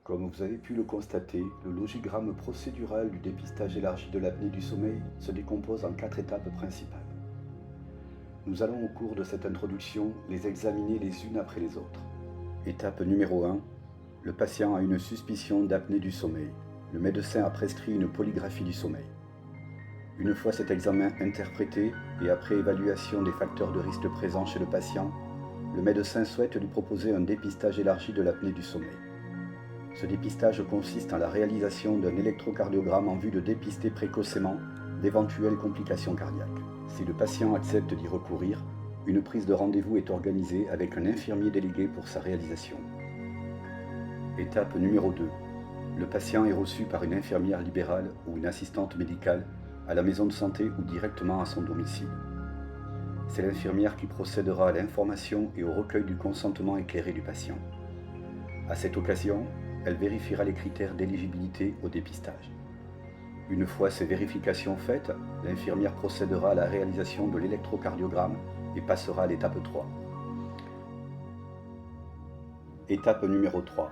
Comme vous avez pu le constater, le logigramme procédural du dépistage élargi de l'apnée du sommeil se décompose en 4 étapes principales. Nous allons au cours de cette introduction les examiner les unes après les autres. Étape numéro 1. Le patient a une suspicion d'apnée du sommeil. Le médecin a prescrit une polygraphie du sommeil. Une fois cet examen interprété et après évaluation des facteurs de risque présents chez le patient, le médecin souhaite lui proposer un dépistage élargi de l'apnée du sommeil. Ce dépistage consiste en la réalisation d'un électrocardiogramme en vue de dépister précocement d'éventuelles complications cardiaques. Si le patient accepte d'y recourir, une prise de rendez-vous est organisée avec un infirmier délégué pour sa réalisation. Étape numéro 2. Le patient est reçu par une infirmière libérale ou une assistante médicale à la maison de santé ou directement à son domicile. C'est l'infirmière qui procédera à l'information et au recueil du consentement éclairé du patient. À cette occasion, elle vérifiera les critères d'éligibilité au dépistage. Une fois ces vérifications faites, l'infirmière procédera à la réalisation de l'électrocardiogramme et passera à l'étape 3. Étape numéro 3.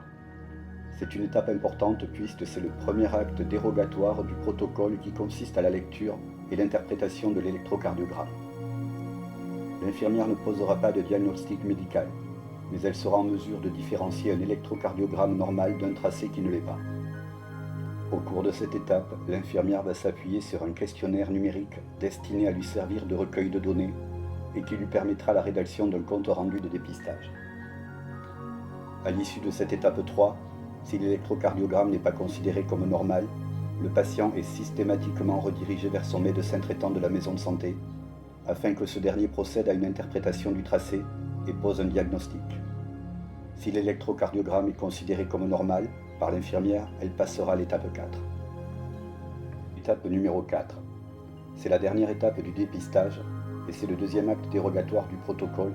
C'est une étape importante puisque c'est le premier acte dérogatoire du protocole qui consiste à la lecture et l'interprétation de l'électrocardiogramme. L'infirmière ne posera pas de diagnostic médical, mais elle sera en mesure de différencier un électrocardiogramme normal d'un tracé qui ne l'est pas. Au cours de cette étape, l'infirmière va s'appuyer sur un questionnaire numérique destiné à lui servir de recueil de données et qui lui permettra la rédaction d'un compte rendu de dépistage. À l'issue de cette étape 3, si l'électrocardiogramme n'est pas considéré comme normal, le patient est systématiquement redirigé vers son médecin traitant de la maison de santé afin que ce dernier procède à une interprétation du tracé et pose un diagnostic. Si l'électrocardiogramme est considéré comme normal par l'infirmière, elle passera à l'étape 4. Étape numéro 4. C'est la dernière étape du dépistage et c'est le deuxième acte dérogatoire du protocole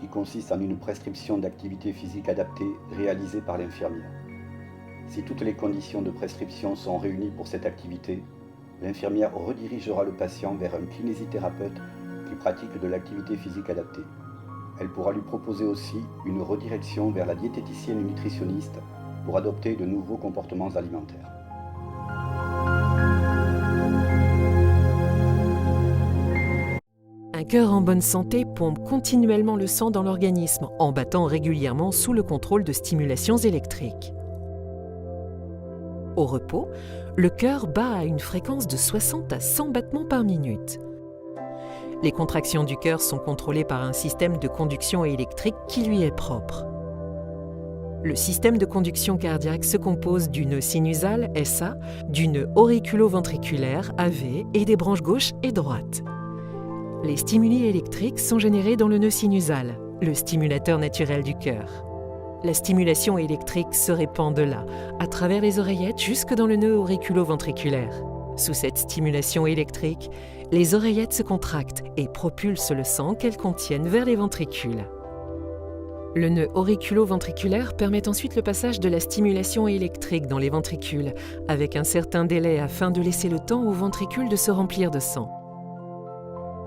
qui consiste en une prescription d'activité physique adaptée réalisée par l'infirmière. Si toutes les conditions de prescription sont réunies pour cette activité, l'infirmière redirigera le patient vers un kinésithérapeute qui pratique de l'activité physique adaptée. Elle pourra lui proposer aussi une redirection vers la diététicienne et nutritionniste pour adopter de nouveaux comportements alimentaires. Un cœur en bonne santé pompe continuellement le sang dans l'organisme en battant régulièrement sous le contrôle de stimulations électriques. Au repos, le cœur bat à une fréquence de 60 à 100 battements par minute. Les contractions du cœur sont contrôlées par un système de conduction électrique qui lui est propre. Le système de conduction cardiaque se compose du nœud sinusal, SA, du nœud auriculo-ventriculaire, AV, et des branches gauche et droite. Les stimuli électriques sont générés dans le nœud sinusal, le stimulateur naturel du cœur. La stimulation électrique se répand de là, à travers les oreillettes jusque dans le nœud auriculo-ventriculaire. Sous cette stimulation électrique, les oreillettes se contractent et propulsent le sang qu'elles contiennent vers les ventricules. Le nœud auriculo-ventriculaire permet ensuite le passage de la stimulation électrique dans les ventricules, avec un certain délai afin de laisser le temps aux ventricules de se remplir de sang.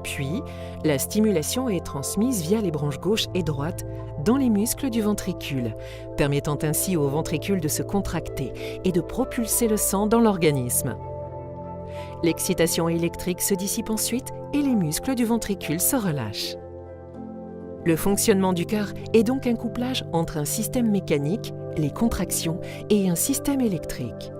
Puis, la stimulation est transmise via les branches gauche et droite dans les muscles du ventricule, permettant ainsi aux ventricules de se contracter et de propulser le sang dans l'organisme. L'excitation électrique se dissipe ensuite et les muscles du ventricule se relâchent. Le fonctionnement du cœur est donc un couplage entre un système mécanique, les contractions, et un système électrique.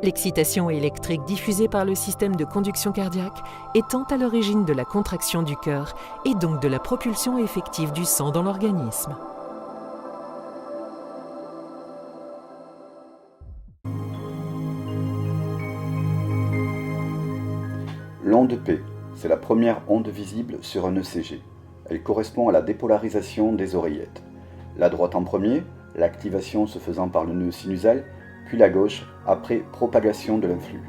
L'excitation électrique diffusée par le système de conduction cardiaque étant à l'origine de la contraction du cœur et donc de la propulsion effective du sang dans l'organisme. L'onde P, c'est la première onde visible sur un ECG. Elle correspond à la dépolarisation des oreillettes. La droite en premier, l'activation se faisant par le nœud sinusal, puis la gauche, après propagation de l'influx.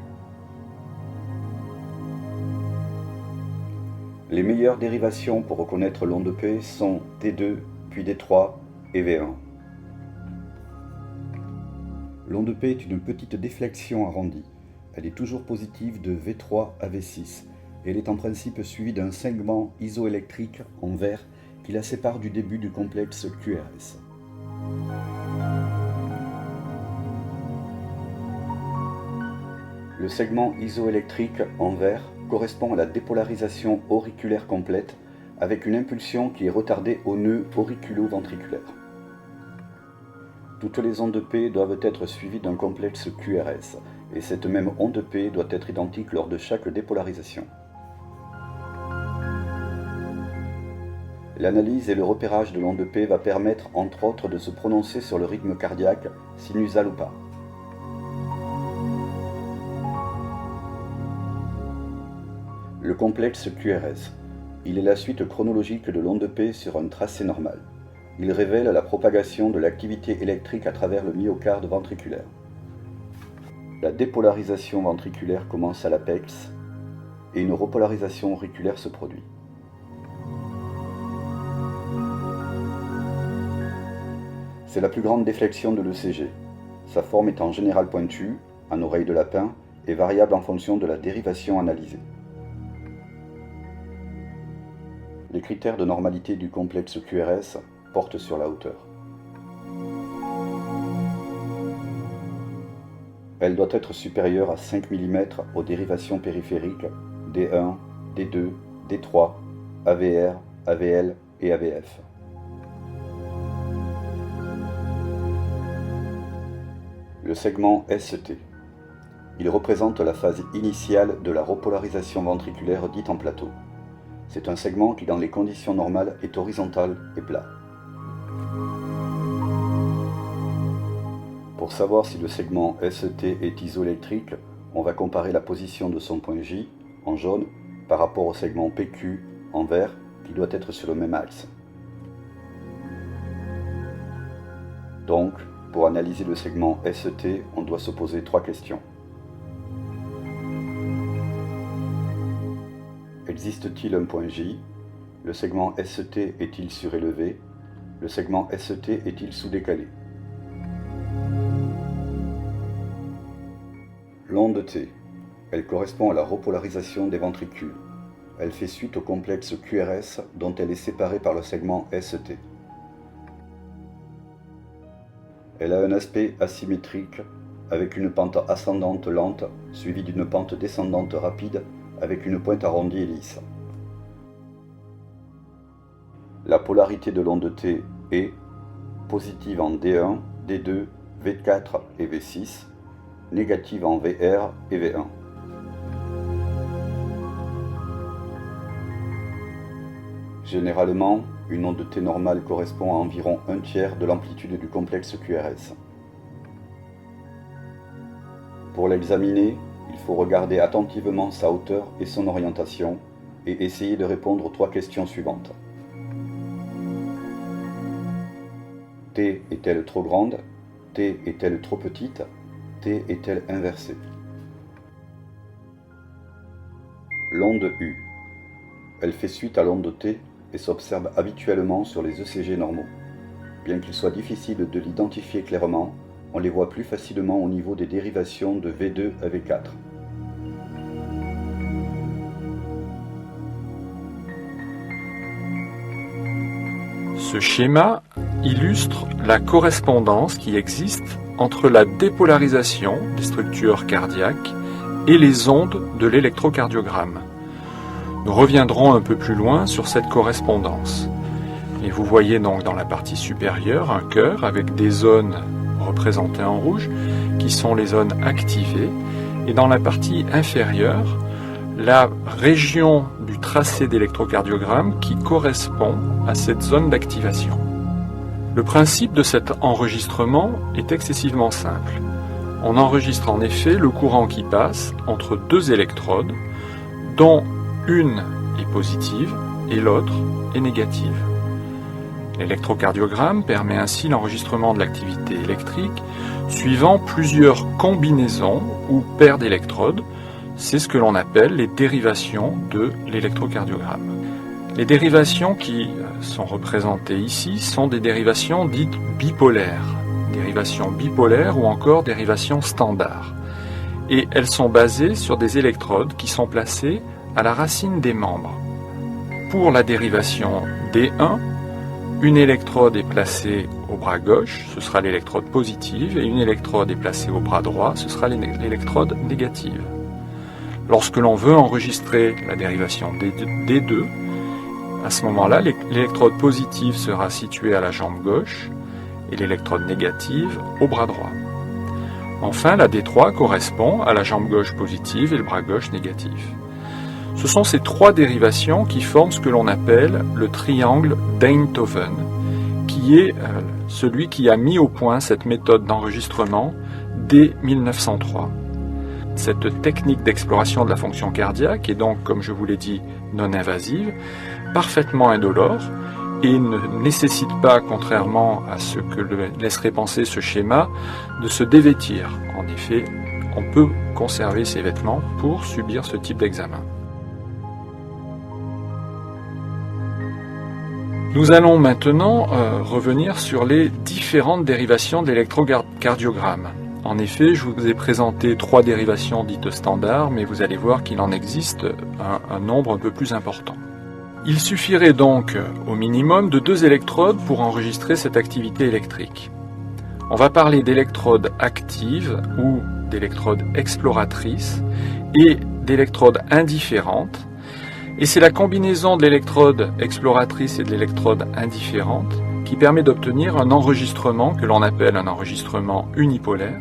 Les meilleures dérivations pour reconnaître l'onde P sont D2, puis D3 et V1. L'onde P est une petite déflexion arrondie. Elle est toujours positive de V3 à V6 et elle est en principe suivie d'un segment isoélectrique en vert qui la sépare du début du complexe QRS. Le segment isoélectrique en vert correspond à la dépolarisation auriculaire complète avec une impulsion qui est retardée au nœud auriculo-ventriculaire. Toutes les ondes P doivent être suivies d'un complexe QRS, et cette même onde P doit être identique lors de chaque dépolarisation. L'analyse et le repérage de l'onde P va permettre entre autres de se prononcer sur le rythme cardiaque, sinusal ou pas. Le complexe QRS. Il est la suite chronologique de l'onde P sur un tracé normal. Il révèle la propagation de l'activité électrique à travers le myocarde ventriculaire. La dépolarisation ventriculaire commence à l'apex et une repolarisation auriculaire se produit. C'est la plus grande déflexion de l'ECG. Sa forme est en général pointue, en oreille de lapin, et variable en fonction de la dérivation analysée. Les critères de normalité du complexe QRS portent sur la hauteur. Elle doit être supérieure à 5 mm aux dérivations périphériques D1, D2, D3, AVR, AVL et AVF. Le segment ST. Il représente la phase initiale de la repolarisation ventriculaire dite en plateau. C'est un segment qui, dans les conditions normales, est horizontal et plat. Pour savoir si le segment ST est isoélectrique, on va comparer la position de son point J, en jaune, par rapport au segment PQ, en vert, qui doit être sur le même axe. Donc, pour analyser le segment ST, on doit se poser 3 questions. Existe-t-il un point J? Le segment ST est-il surélevé? Le segment ST est-il sous-décalé? L'onde T. Elle correspond à la repolarisation des ventricules. Elle fait suite au complexe QRS dont elle est séparée par le segment ST. Elle a un aspect asymétrique avec une pente ascendante lente suivie d'une pente descendante rapide avec une pointe arrondie et lisse. La polarité de l'onde T est positive en D1, D2, V4 et V6, négative en VR et V1. Généralement, une onde T normale correspond à environ un tiers de l'amplitude du complexe QRS. Pour l'examiner, il faut regarder attentivement sa hauteur et son orientation et essayer de répondre aux 3 questions suivantes. T est-elle trop grande? T est-elle trop petite? T est-elle inversée? L'onde U. Elle fait suite à l'onde T et s'observe habituellement sur les ECG normaux. Bien qu'il soit difficile de l'identifier clairement, on les voit plus facilement au niveau des dérivations de V2 à V4. Ce schéma illustre la correspondance qui existe entre la dépolarisation des structures cardiaques et les ondes de l'électrocardiogramme. Nous reviendrons un peu plus loin sur cette correspondance. Et vous voyez donc dans la partie supérieure un cœur avec des zones représentées en rouge qui sont les zones activées, et dans la partie inférieure la région du tracé d'électrocardiogramme qui correspond à cette zone d'activation. Le principe de cet enregistrement est excessivement simple. On enregistre en effet le courant qui passe entre 2 électrodes, dont une est positive et l'autre est négative. L'électrocardiogramme permet ainsi l'enregistrement de l'activité électrique suivant plusieurs combinaisons ou paires d'électrodes. C'est ce que l'on appelle les dérivations de l'électrocardiogramme. Les dérivations qui sont représentées ici sont des dérivations dites bipolaires, dérivations bipolaires ou encore dérivations standards. Et elles sont basées sur des électrodes qui sont placées à la racine des membres. Pour la dérivation D1, une électrode est placée au au bras gauche, ce sera l'électrode positive, et une électrode est placée au bras droit, ce sera l'électrode négative. Lorsque l'on veut enregistrer la dérivation D2, à ce moment-là, l'électrode positive sera située à la jambe gauche et l'électrode négative au bras droit. Enfin, la D3 correspond à la jambe gauche positive et le bras gauche négatif. Ce sont ces trois dérivations qui forment ce que l'on appelle le triangle d'Einthoven, qui est celui qui a mis au point cette méthode d'enregistrement dès 1903. Cette technique d'exploration de la fonction cardiaque est donc, comme je vous l'ai dit, non invasive, parfaitement indolore et ne nécessite pas, contrairement à ce que laisserait penser ce schéma, de se dévêtir. En effet, on peut conserver ses vêtements pour subir ce type d'examen. Nous allons maintenant revenir sur les différentes dérivations de l'électrocardiogramme. En effet, je vous ai présenté 3 dérivations dites standards, mais vous allez voir qu'il en existe un nombre un peu plus important. Il suffirait donc au minimum de 2 électrodes pour enregistrer cette activité électrique. On va parler d'électrodes actives ou d'électrodes exploratrices et d'électrodes indifférentes. Et c'est la combinaison de l'électrode exploratrice et de l'électrode indifférente qui permet d'obtenir un enregistrement que l'on appelle un enregistrement unipolaire,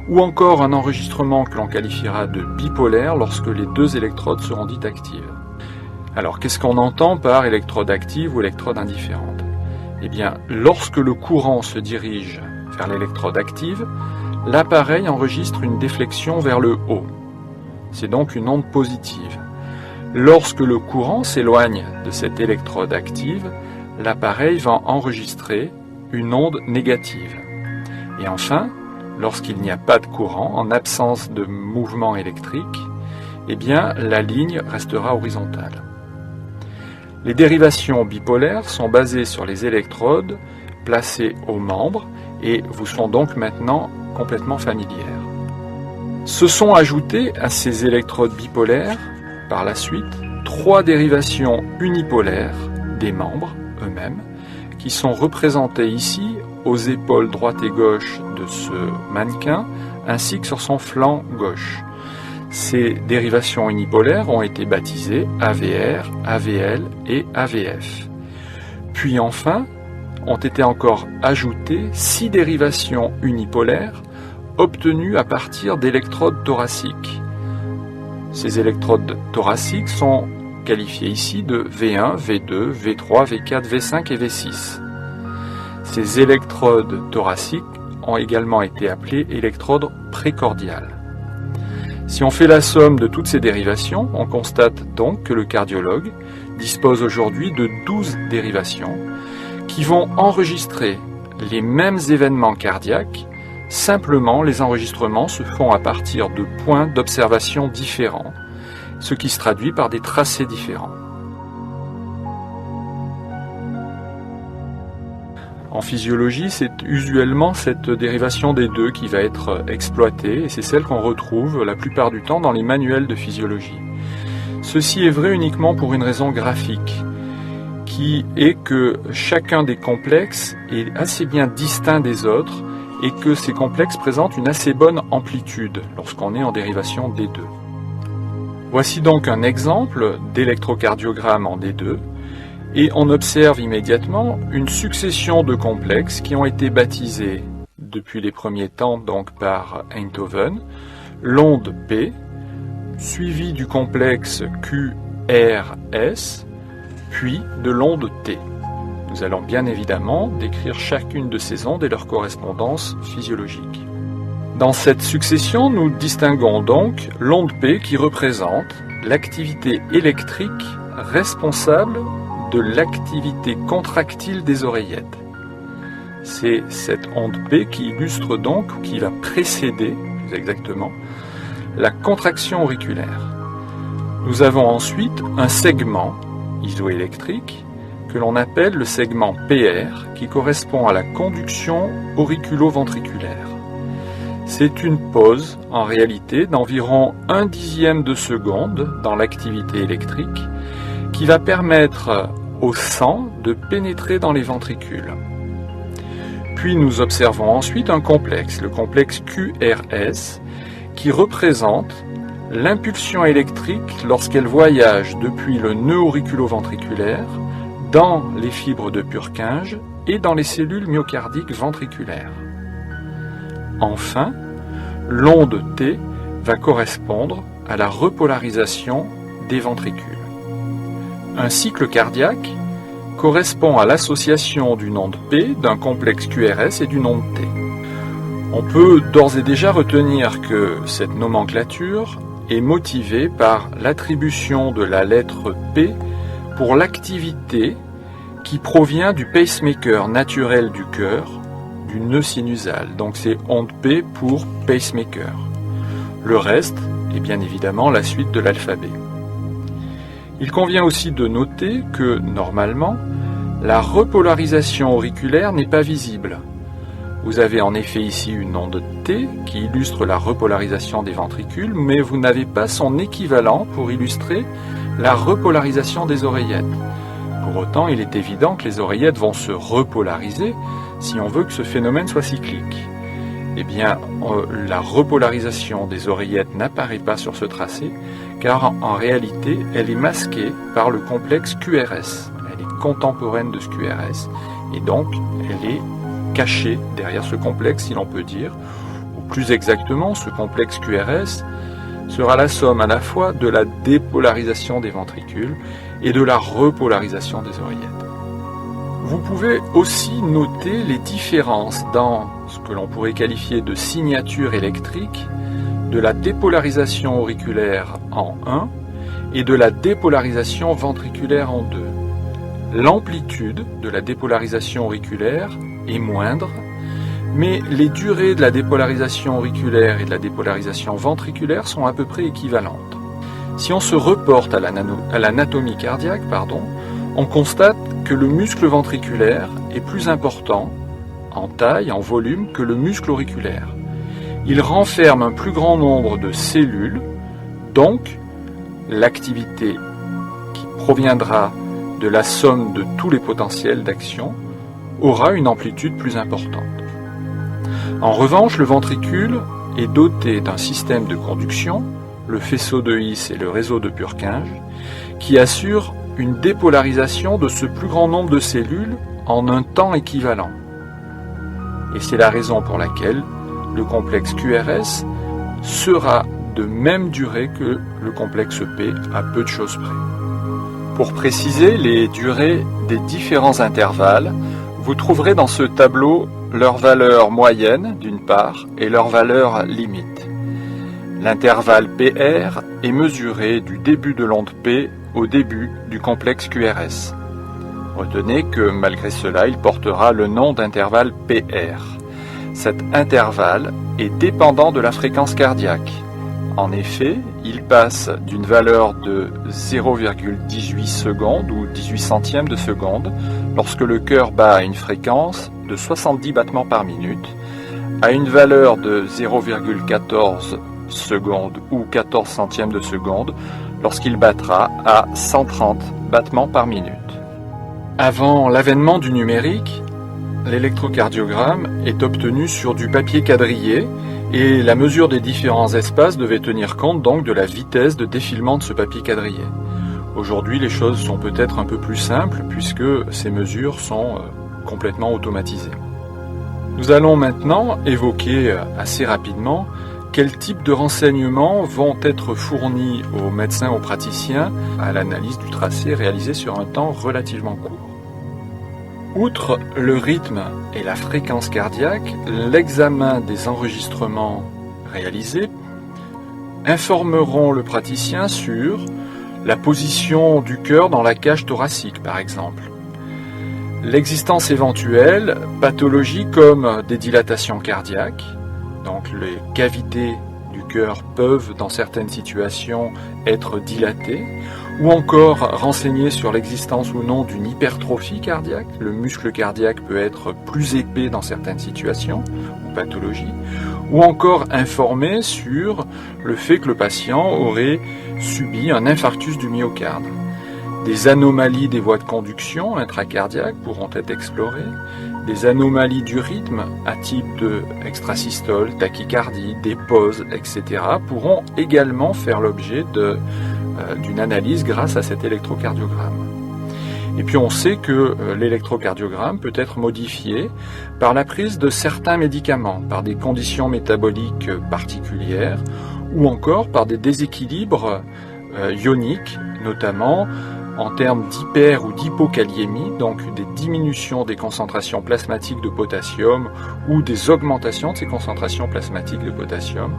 ou encore un enregistrement que l'on qualifiera de bipolaire lorsque les 2 électrodes seront dites actives. Alors, qu'est-ce qu'on entend par électrode active ou électrode indifférente? Eh bien, lorsque le courant se dirige vers l'électrode active, l'appareil enregistre une déflexion vers le haut. C'est donc une onde positive. Lorsque le courant s'éloigne de cette électrode active, l'appareil va enregistrer une onde négative. Et enfin, lorsqu'il n'y a pas de courant, en absence de mouvement électrique, eh bien, la ligne restera horizontale. Les dérivations bipolaires sont basées sur les électrodes placées aux membres et vous sont donc maintenant complètement familières. Se sont ajoutées à ces électrodes bipolaires, par la suite, 3 dérivations unipolaires des membres eux-mêmes, qui sont représentées ici aux épaules droite et gauche de ce mannequin, ainsi que sur son flanc gauche. Ces dérivations unipolaires ont été baptisées AVR, AVL et AVF. Puis enfin, ont été encore ajoutées 6 dérivations unipolaires obtenues à partir d'électrodes thoraciques. Ces électrodes thoraciques sont qualifiées ici de V1, V2, V3, V4, V5 et V6. Ces électrodes thoraciques ont également été appelées électrodes précordiales. Si on fait la somme de toutes ces dérivations, on constate donc que le cardiologue dispose aujourd'hui de 12 dérivations qui vont enregistrer les mêmes événements cardiaques, simplement les enregistrements se font à partir de points d'observation différents, ce qui se traduit par des tracés différents. En physiologie, c'est usuellement cette dérivation des 2 qui va être exploitée, et c'est celle qu'on retrouve la plupart du temps dans les manuels de physiologie. Ceci est vrai uniquement pour une raison graphique, qui est que chacun des complexes est assez bien distinct des autres, et que ces complexes présentent une assez bonne amplitude lorsqu'on est en dérivation D2. Voici donc un exemple d'électrocardiogramme en D2, et on observe immédiatement une succession de complexes qui ont été baptisés depuis les premiers temps donc par Einthoven, l'onde P, suivie du complexe QRS, puis de l'onde T. Nous allons bien évidemment décrire chacune de ces ondes et leur correspondance physiologique. Dans cette succession, nous distinguons donc l'onde P qui représente l'activité électrique responsable de l'activité contractile des oreillettes. C'est cette onde P qui illustre donc, ou qui va précéder, plus exactement, la contraction auriculaire. Nous avons ensuite un segment isoélectrique que l'on appelle le segment PR, qui correspond à la conduction auriculo-ventriculaire. C'est une pause, en réalité, d'environ 1/10 de seconde dans l'activité électrique, qui va permettre au sang de pénétrer dans les ventricules. puis nous observons ensuite un complexe, le complexe QRS, qui représente l'impulsion électrique lorsqu'elle voyage depuis le nœud auriculo-ventriculaire dans les fibres de Purkinje et dans les cellules myocardiques ventriculaires. Enfin, l'onde T va correspondre à la repolarisation des ventricules. Un cycle cardiaque correspond à l'association d'une onde P, d'un complexe QRS et d'une onde T. On peut d'ores et déjà retenir que cette nomenclature est motivée par l'attribution de la lettre P pour l'activité qui provient du pacemaker naturel du cœur, du nœud sinusal. Donc c'est onde P pour pacemaker. Le reste est bien évidemment la suite de l'alphabet. Il convient aussi de noter que, normalement, la repolarisation auriculaire n'est pas visible. Vous avez en effet ici une onde T qui illustre la repolarisation des ventricules, mais vous n'avez pas son équivalent pour illustrer la repolarisation des oreillettes. Pour autant, il est évident que les oreillettes vont se repolariser si on veut que ce phénomène soit cyclique. Eh bien, la repolarisation des oreillettes n'apparaît pas sur ce tracé, car en réalité, elle est masquée par le complexe QRS. Elle est contemporaine de ce QRS, et donc elle est cachée derrière ce complexe, si l'on peut dire, ou plus exactement, ce complexe QRS sera la somme à la fois de la dépolarisation des ventricules et de la repolarisation des oreillettes. Vous pouvez aussi noter les différences dans ce que l'on pourrait qualifier de signature électrique de la dépolarisation auriculaire en 1 et de la dépolarisation ventriculaire en 2. L'amplitude de la dépolarisation auriculaire est moindre, mais les durées de la dépolarisation auriculaire et de la dépolarisation ventriculaire sont à peu près équivalentes. Si on se reporte à l'anatomie cardiaque, on constate que le muscle ventriculaire est plus important en taille, en volume, que le muscle auriculaire. Il renferme un plus grand nombre de cellules, donc l'activité qui proviendra de la somme de tous les potentiels d'action aura une amplitude plus importante. En revanche, le ventricule est doté d'un système de conduction, le faisceau de His et le réseau de Purkinje, qui assure une dépolarisation de ce plus grand nombre de cellules en un temps équivalent. Et c'est la raison pour laquelle le complexe QRS sera de même durée que le complexe P à peu de choses près. Pour préciser les durées des différents intervalles, vous trouverez dans ce tableau leur valeur moyenne d'une part et leur valeur limite. L'intervalle PR est mesuré du début de l'onde P au début du complexe QRS. Retenez que malgré cela, il portera le nom d'intervalle PR. Cet intervalle est dépendant de la fréquence cardiaque. En effet, il passe d'une valeur de 0,18 secondes ou 18 centièmes de seconde lorsque le cœur bat à une fréquence de 70 battements par minute à une valeur de 0,14 secondes ou 14 centièmes de seconde lorsqu'il battra à 130 battements par minute. Avant l'avènement du numérique, l'électrocardiogramme est obtenu sur du papier quadrillé et la mesure des différents espaces devait tenir compte donc de la vitesse de défilement de ce papier quadrillé. Aujourd'hui, les choses sont peut-être un peu plus simples puisque ces mesures sont complètement automatisées. Nous allons maintenant évoquer assez rapidement quel type de renseignements vont être fournis aux médecins, aux praticiens à l'analyse du tracé réalisé sur un temps relativement court. Outre le rythme et la fréquence cardiaque, l'examen des enregistrements réalisés informeront le praticien sur la position du cœur dans la cage thoracique, par exemple. L'existence éventuelle, pathologies comme des dilatations cardiaques, donc les cavités du cœur peuvent, dans certaines situations, être dilatées, ou encore renseigner sur l'existence ou non d'une hypertrophie cardiaque. Le muscle cardiaque peut être plus épais dans certaines situations ou pathologies, ou encore informer sur le fait que le patient aurait subi un infarctus du myocarde. Des anomalies des voies de conduction intracardiaques pourront être explorées, des anomalies du rythme à type de extrasystole, tachycardie, des pauses, etc. pourront également faire l'objet d'une analyse grâce à cet électrocardiogramme. Et puis on sait que l'électrocardiogramme peut être modifié par la prise de certains médicaments, par des conditions métaboliques particulières ou encore par des déséquilibres ioniques, notamment en termes d'hyper ou d'hypokaliémie, donc des diminutions des concentrations plasmatiques de potassium ou des augmentations de ces concentrations plasmatiques de potassium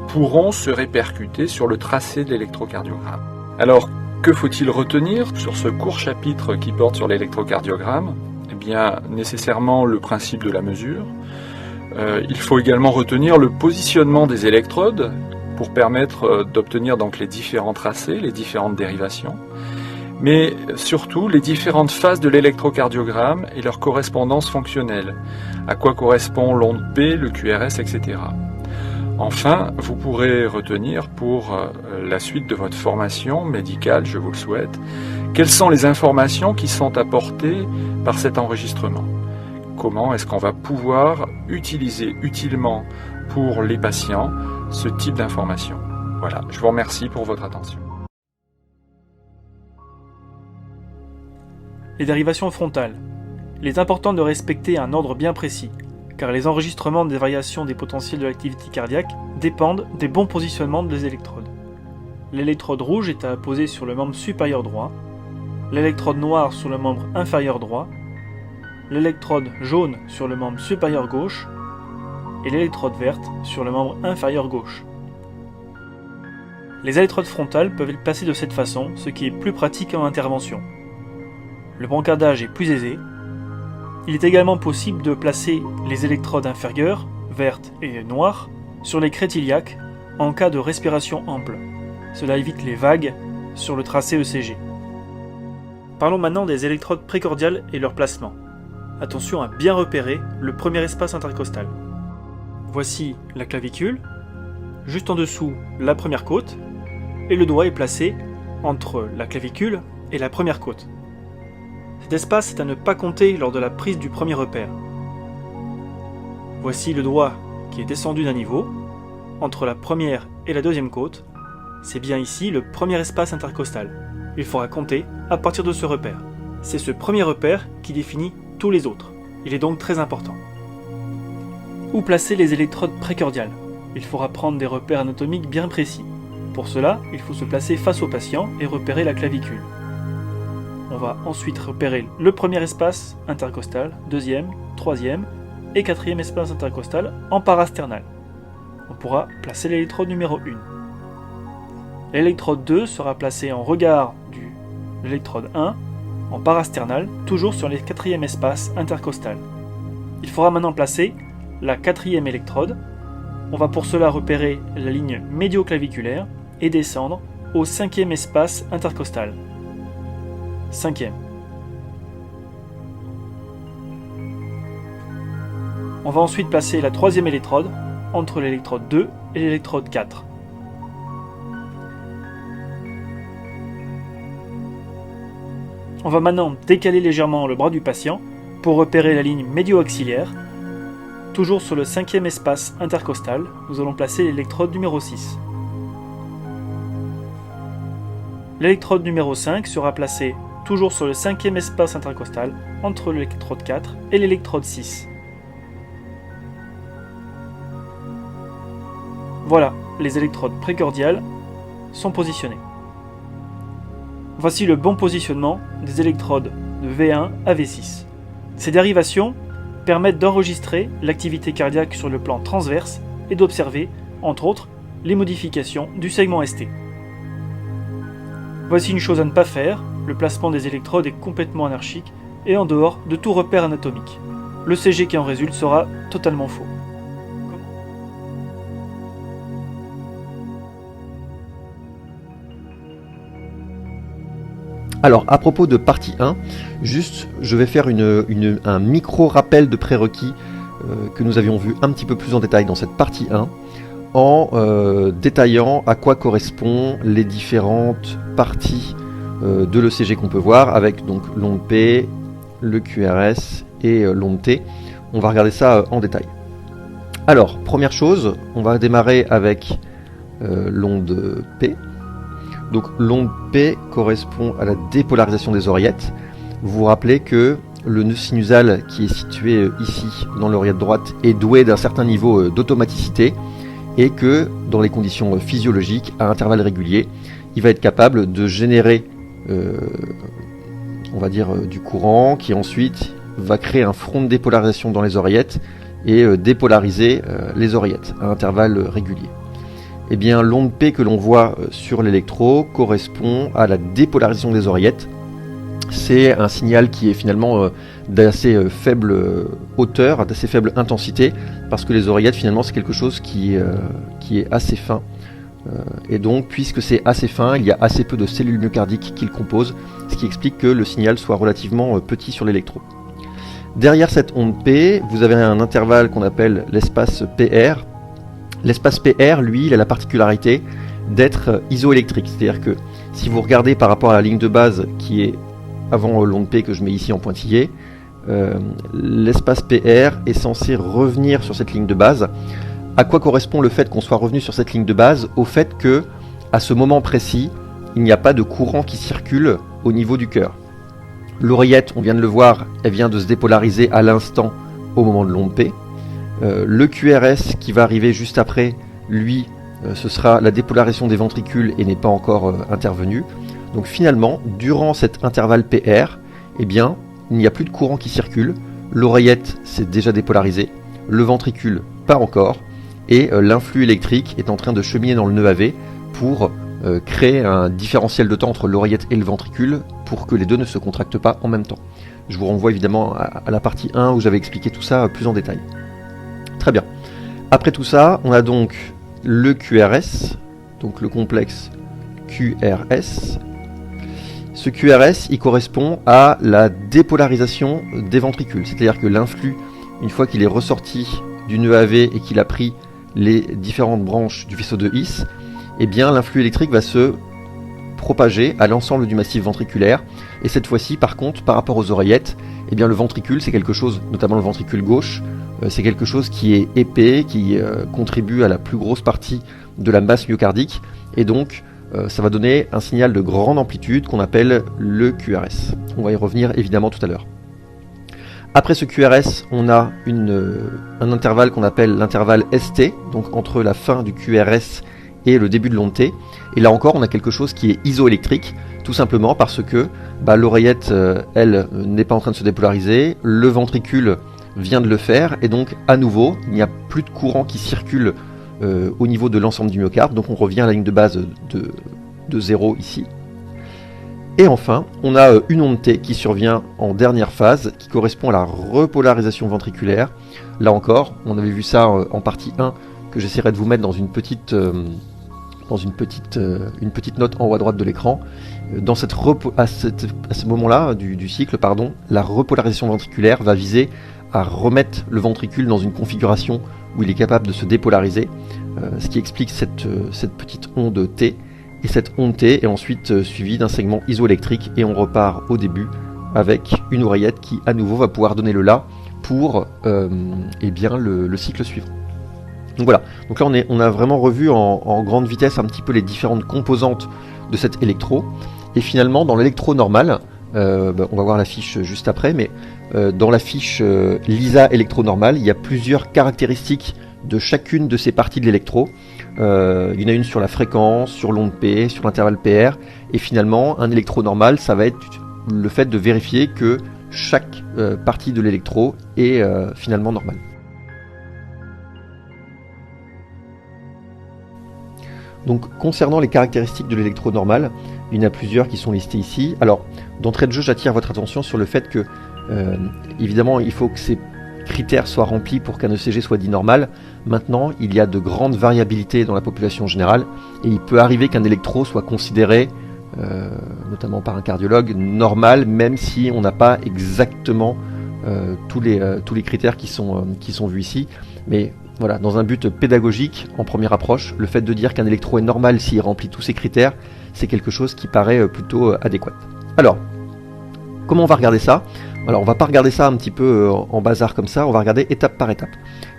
pourront se répercuter sur le tracé de l'électrocardiogramme. Alors, que faut-il retenir sur ce court chapitre qui porte sur l'électrocardiogramme? Eh bien, nécessairement le principe de la mesure. Il faut également retenir le positionnement des électrodes pour permettre d'obtenir donc les différents tracés, les différentes dérivations, mais surtout les différentes phases de l'électrocardiogramme et leur correspondance fonctionnelle, à quoi correspond l'onde P, le QRS, etc. Enfin, vous pourrez retenir pour la suite de votre formation médicale, je vous le souhaite, quelles sont les informations qui sont apportées par cet enregistrement. Comment est-ce qu'on va pouvoir utiliser utilement pour les patients ce type d'informations. Voilà, je vous remercie pour votre attention. Les dérivations frontales. Il est important de respecter un ordre bien précis, car les enregistrements des variations des potentiels de l'activité cardiaque dépendent des bons positionnements des électrodes. L'électrode rouge est à poser sur le membre supérieur droit, l'électrode noire sur le membre inférieur droit, l'électrode jaune sur le membre supérieur gauche et l'électrode verte sur le membre inférieur gauche. Les électrodes frontales peuvent être placées de cette façon, ce qui est plus pratique en intervention. Le brancardage est plus aisé. Il est également possible de placer les électrodes inférieures, vertes et noires, sur les crêtes iliaques en cas de respiration ample. Cela évite les vagues sur le tracé ECG. Parlons maintenant des électrodes précordiales et leur placement. Attention à bien repérer le premier espace intercostal. Voici la clavicule, juste en dessous la première côte, et le doigt est placé entre la clavicule et la première côte. Cet espace est à ne pas compter lors de la prise du premier repère. Voici le doigt qui est descendu d'un niveau, entre la première et la deuxième côte. C'est bien ici le premier espace intercostal. Il faudra compter à partir de ce repère. C'est ce premier repère qui définit tous les autres. Il est donc très important. Où placer les électrodes précordiales? Il faudra prendre des repères anatomiques bien précis. Pour cela, il faut se placer face au patient et repérer la clavicule. On va ensuite repérer le premier espace intercostal, deuxième, troisième et quatrième espace intercostal en parasternal. On pourra placer l'électrode numéro 1. L'électrode 2 sera placée en regard de l'électrode 1 en parasternal, toujours sur les quatrièmes espaces intercostal. Il faudra maintenant placer la quatrième électrode. On va pour cela repérer la ligne médioclaviculaire et descendre au cinquième espace intercostal. Cinquième. On va ensuite placer la troisième électrode entre l'électrode 2 et l'électrode 4. On va maintenant décaler légèrement le bras du patient pour repérer la ligne médio-axillaire. Toujours sur le cinquième espace intercostal, nous allons placer l'électrode numéro 6. L'électrode numéro 5 sera placée toujours sur le cinquième espace intercostal entre l'électrode 4 et l'électrode 6. Voilà, les électrodes précordiales sont positionnées. Voici le bon positionnement des électrodes de V1 à V6. Ces dérivations permettent d'enregistrer l'activité cardiaque sur le plan transverse et d'observer, entre autres, les modifications du segment ST. Voici une chose à ne pas faire, le placement des électrodes est complètement anarchique et en dehors de tout repère anatomique. Le CG qui en résulte sera totalement faux. Alors, à propos de partie 1, juste, je vais faire un micro-rappel de prérequis que nous avions vu un petit peu plus en détail dans cette partie 1, en détaillant à quoi correspondent les différentes parties de l'ECG qu'on peut voir, avec donc l'onde P, le QRS et l'onde T. On va regarder ça en détail. Alors, première chose, on va démarrer avec l'onde P. Donc l'onde P correspond à la dépolarisation des oreillettes. Vous vous rappelez que le nœud sinusal qui est situé ici dans l'oreillette droite est doué d'un certain niveau d'automaticité et que dans les conditions physiologiques, à intervalles réguliers, il va être capable de générer on va dire du courant qui ensuite va créer un front de dépolarisation dans les oreillettes et dépolariser les oreillettes à intervalles réguliers. Eh bien, l'onde P que l'on voit sur l'électro correspond à la dépolarisation des oreillettes. C'est un signal qui est finalement d'assez faible hauteur, d'assez faible intensité, parce que les oreillettes finalement c'est quelque chose qui est assez fin. Et donc, puisque c'est assez fin, il y a assez peu de cellules myocardiques qui le composent, ce qui explique que le signal soit relativement petit sur l'électro. Derrière cette onde P, vous avez un intervalle qu'on appelle l'espace PR. L'espace PR, lui, il a la particularité d'être isoélectrique, c'est-à-dire que si vous regardez par rapport à la ligne de base qui est avant l'onde P que je mets ici en pointillé, l'espace PR est censé revenir sur cette ligne de base. À quoi correspond le fait qu'on soit revenu sur cette ligne de base? Au fait que, à ce moment précis, il n'y a pas de courant qui circule au niveau du cœur. L'oreillette, on vient de le voir, elle vient de se dépolariser à l'instant au moment de l'onde P. Le QRS qui va arriver juste après, lui, ce sera la dépolarisation des ventricules et n'est pas encore intervenu. Donc finalement, durant cet intervalle PR, eh bien, il n'y a plus de courant qui circule, l'oreillette s'est déjà dépolarisée, le ventricule pas encore, et l'influx électrique est en train de cheminer dans le nœud AV pour créer un différentiel de temps entre l'oreillette et le ventricule pour que les deux ne se contractent pas en même temps. Je vous renvoie évidemment à la partie 1 où j'avais expliqué tout ça plus en détail. Très bien. Après tout ça, on a donc le QRS, donc le complexe QRS. Ce QRS, il correspond à la dépolarisation des ventricules, c'est-à-dire que l'influx, une fois qu'il est ressorti du nœud AV et qu'il a pris les différentes branches du faisceau de His, eh bien l'influx électrique va se propager à l'ensemble du massif ventriculaire. Et cette fois-ci, par contre, par rapport aux oreillettes, eh bien le ventricule, c'est quelque chose, notamment le ventricule gauche, c'est quelque chose qui est épais, qui contribue à la plus grosse partie de la masse myocardique, et donc ça va donner un signal de grande amplitude qu'on appelle le QRS. On va y revenir évidemment tout à l'heure. Après ce QRS, on a un intervalle qu'on appelle l'intervalle ST, donc entre la fin du QRS et le début de l'onde T. Et là encore, on a quelque chose qui est isoélectrique, tout simplement parce que l'oreillette, elle, n'est pas en train de se dépolariser, le ventricule vient de le faire, et donc à nouveau, il n'y a plus de courant qui circule au niveau de l'ensemble du myocarde, donc on revient à la ligne de base de 0 ici. Et enfin, on a une onde T qui survient en dernière phase, qui correspond à la repolarisation ventriculaire. Là encore, on avait vu ça en partie 1, que j'essaierai de vous mettre dans une petite note en haut à droite de l'écran. À ce moment-là du cycle, la repolarisation ventriculaire va viser à remettre le ventricule dans une configuration où il est capable de se dépolariser, ce qui explique cette petite onde T. Et cette onde T est ensuite suivie d'un segment isoélectrique et on repart au début avec une oreillette qui à nouveau va pouvoir donner le La pour le cycle suivant. Donc voilà, donc là on a vraiment revu en grande vitesse un petit peu les différentes composantes de cet électro. Et finalement dans l'électro normal, on va voir la fiche juste après, mais dans la fiche LISA électro normal, il y a plusieurs caractéristiques de chacune de ces parties de l'électro. Il y en a une sur la fréquence, sur l'onde P, sur l'intervalle PR, et finalement un électro normal, ça va être le fait de vérifier que chaque partie de l'électro est finalement normale. Donc concernant les caractéristiques de l'électro normal, il y en a plusieurs qui sont listées ici. Alors d'entrée de jeu, j'attire votre attention sur le fait que évidemment il faut que ces critères soient remplis pour qu'un ECG soit dit normal. Maintenant, il y a de grandes variabilités dans la population générale et il peut arriver qu'un électro soit considéré, notamment par un cardiologue, normal, même si on n'a pas exactement tous les critères qui sont vus ici. Mais voilà, dans un but pédagogique, en première approche, le fait de dire qu'un électro est normal s'il remplit tous ces critères, c'est quelque chose qui paraît plutôt adéquat. Alors, Comment on va regarder ça? Alors on va pas regarder ça un petit peu en bazar comme ça, on va regarder étape par étape.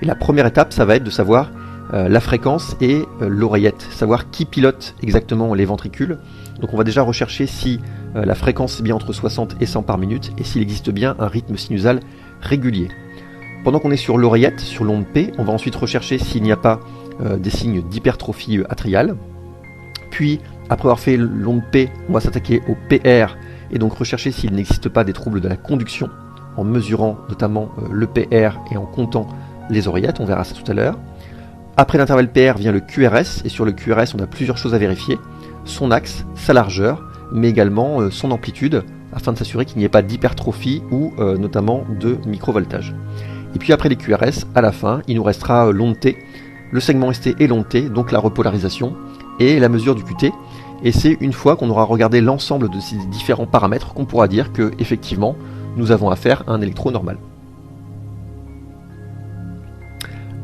Et la première étape, ça va être de savoir la fréquence et l'oreillette, savoir qui pilote exactement les ventricules. Donc on va déjà rechercher si la fréquence est bien entre 60 et 100 par minute et s'il existe bien un rythme sinusal régulier. Pendant qu'on est sur l'oreillette, sur l'onde P, on va ensuite rechercher s'il n'y a pas des signes d'hypertrophie atriale. Puis, après avoir fait l'onde P, on va s'attaquer au PR et donc rechercher s'il n'existe pas des troubles de la conduction en mesurant notamment le PR et en comptant les oreillettes, on verra ça tout à l'heure. Après l'intervalle PR vient le QRS et sur le QRS on a plusieurs choses à vérifier, son axe, sa largeur, mais également son amplitude afin de s'assurer qu'il n'y ait pas d'hypertrophie ou notamment de microvoltage. Et puis après les QRS, à la fin, il nous restera l'onde T, le segment ST et l'onde T, donc la repolarisation et la mesure du QT. Et c'est une fois qu'on aura regardé l'ensemble de ces différents paramètres qu'on pourra dire que effectivement nous avons affaire à un électro normal.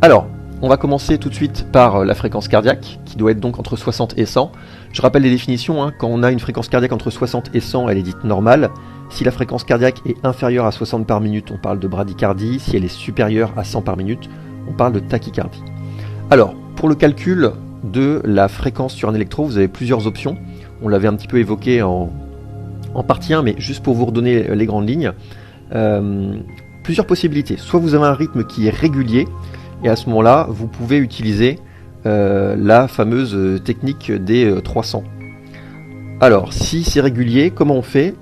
Alors, on va commencer tout de suite par la fréquence cardiaque, qui doit être donc entre 60 et 100. Je rappelle les définitions, hein. Quand on a une fréquence cardiaque entre 60 et 100, elle est dite normale. Si la fréquence cardiaque est inférieure à 60 par minute, on parle de bradycardie. Si elle est supérieure à 100 par minute, on parle de tachycardie. Alors, pour le calcul de la fréquence sur un électro, vous avez plusieurs options. On l'avait un petit peu évoqué en partie 1, mais juste pour vous redonner les grandes lignes. Plusieurs possibilités. Soit vous avez un rythme qui est régulier, et à ce moment-là, vous pouvez utiliser la fameuse technique des 300. Alors, si c'est régulier, comment on fait?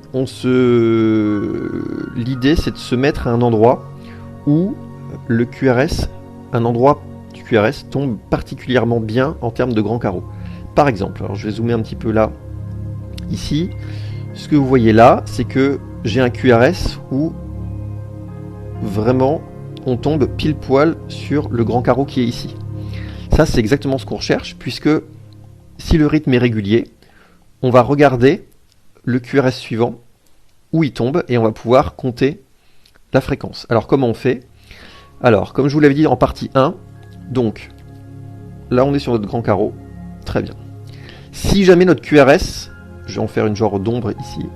L'idée, c'est de se mettre à un endroit où le QRS, un endroit du QRS tombe particulièrement bien en termes de grands carreaux. Par exemple, alors je vais zoomer un petit peu là, ici. Ce que vous voyez là, c'est que j'ai un QRS où vraiment on tombe pile poil sur le grand carreau qui est ici. Ça, c'est exactement ce qu'on recherche, puisque si le rythme est régulier, on va regarder le QRS suivant, où il tombe, et on va pouvoir compter la fréquence. Alors, comment on fait? Alors, comme je vous l'avais dit en partie 1, donc, là, on est sur notre grand carreau. Très bien. Si jamais notre QRS, je vais en faire une genre d'ombre ici,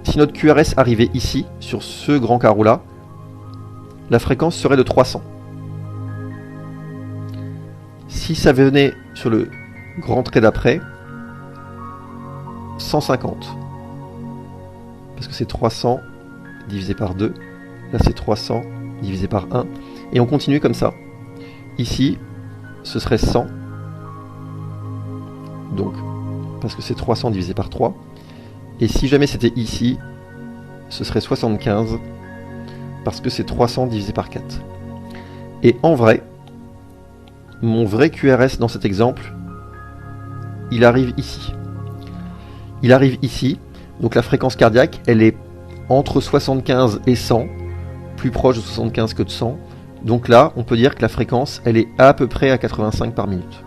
si notre QRS arrivait ici, sur ce grand carreau-là, la fréquence serait de 300. Si ça venait sur le grand trait d'après, 150. Parce que c'est 300 divisé par 2. Là, c'est 300 divisé par 1. Et on continue comme ça. Ici, ce serait 100. Donc, parce que c'est 300 divisé par 3. Et si jamais c'était ici, ce serait 75. Parce que c'est 300 divisé par 4. Et en vrai, mon vrai QRS dans cet exemple, il arrive ici. Il arrive ici, donc la fréquence cardiaque, elle est entre 75 et 100, plus proche de 75 que de 100. Donc là, on peut dire que la fréquence, elle est à peu près à 85 par minute.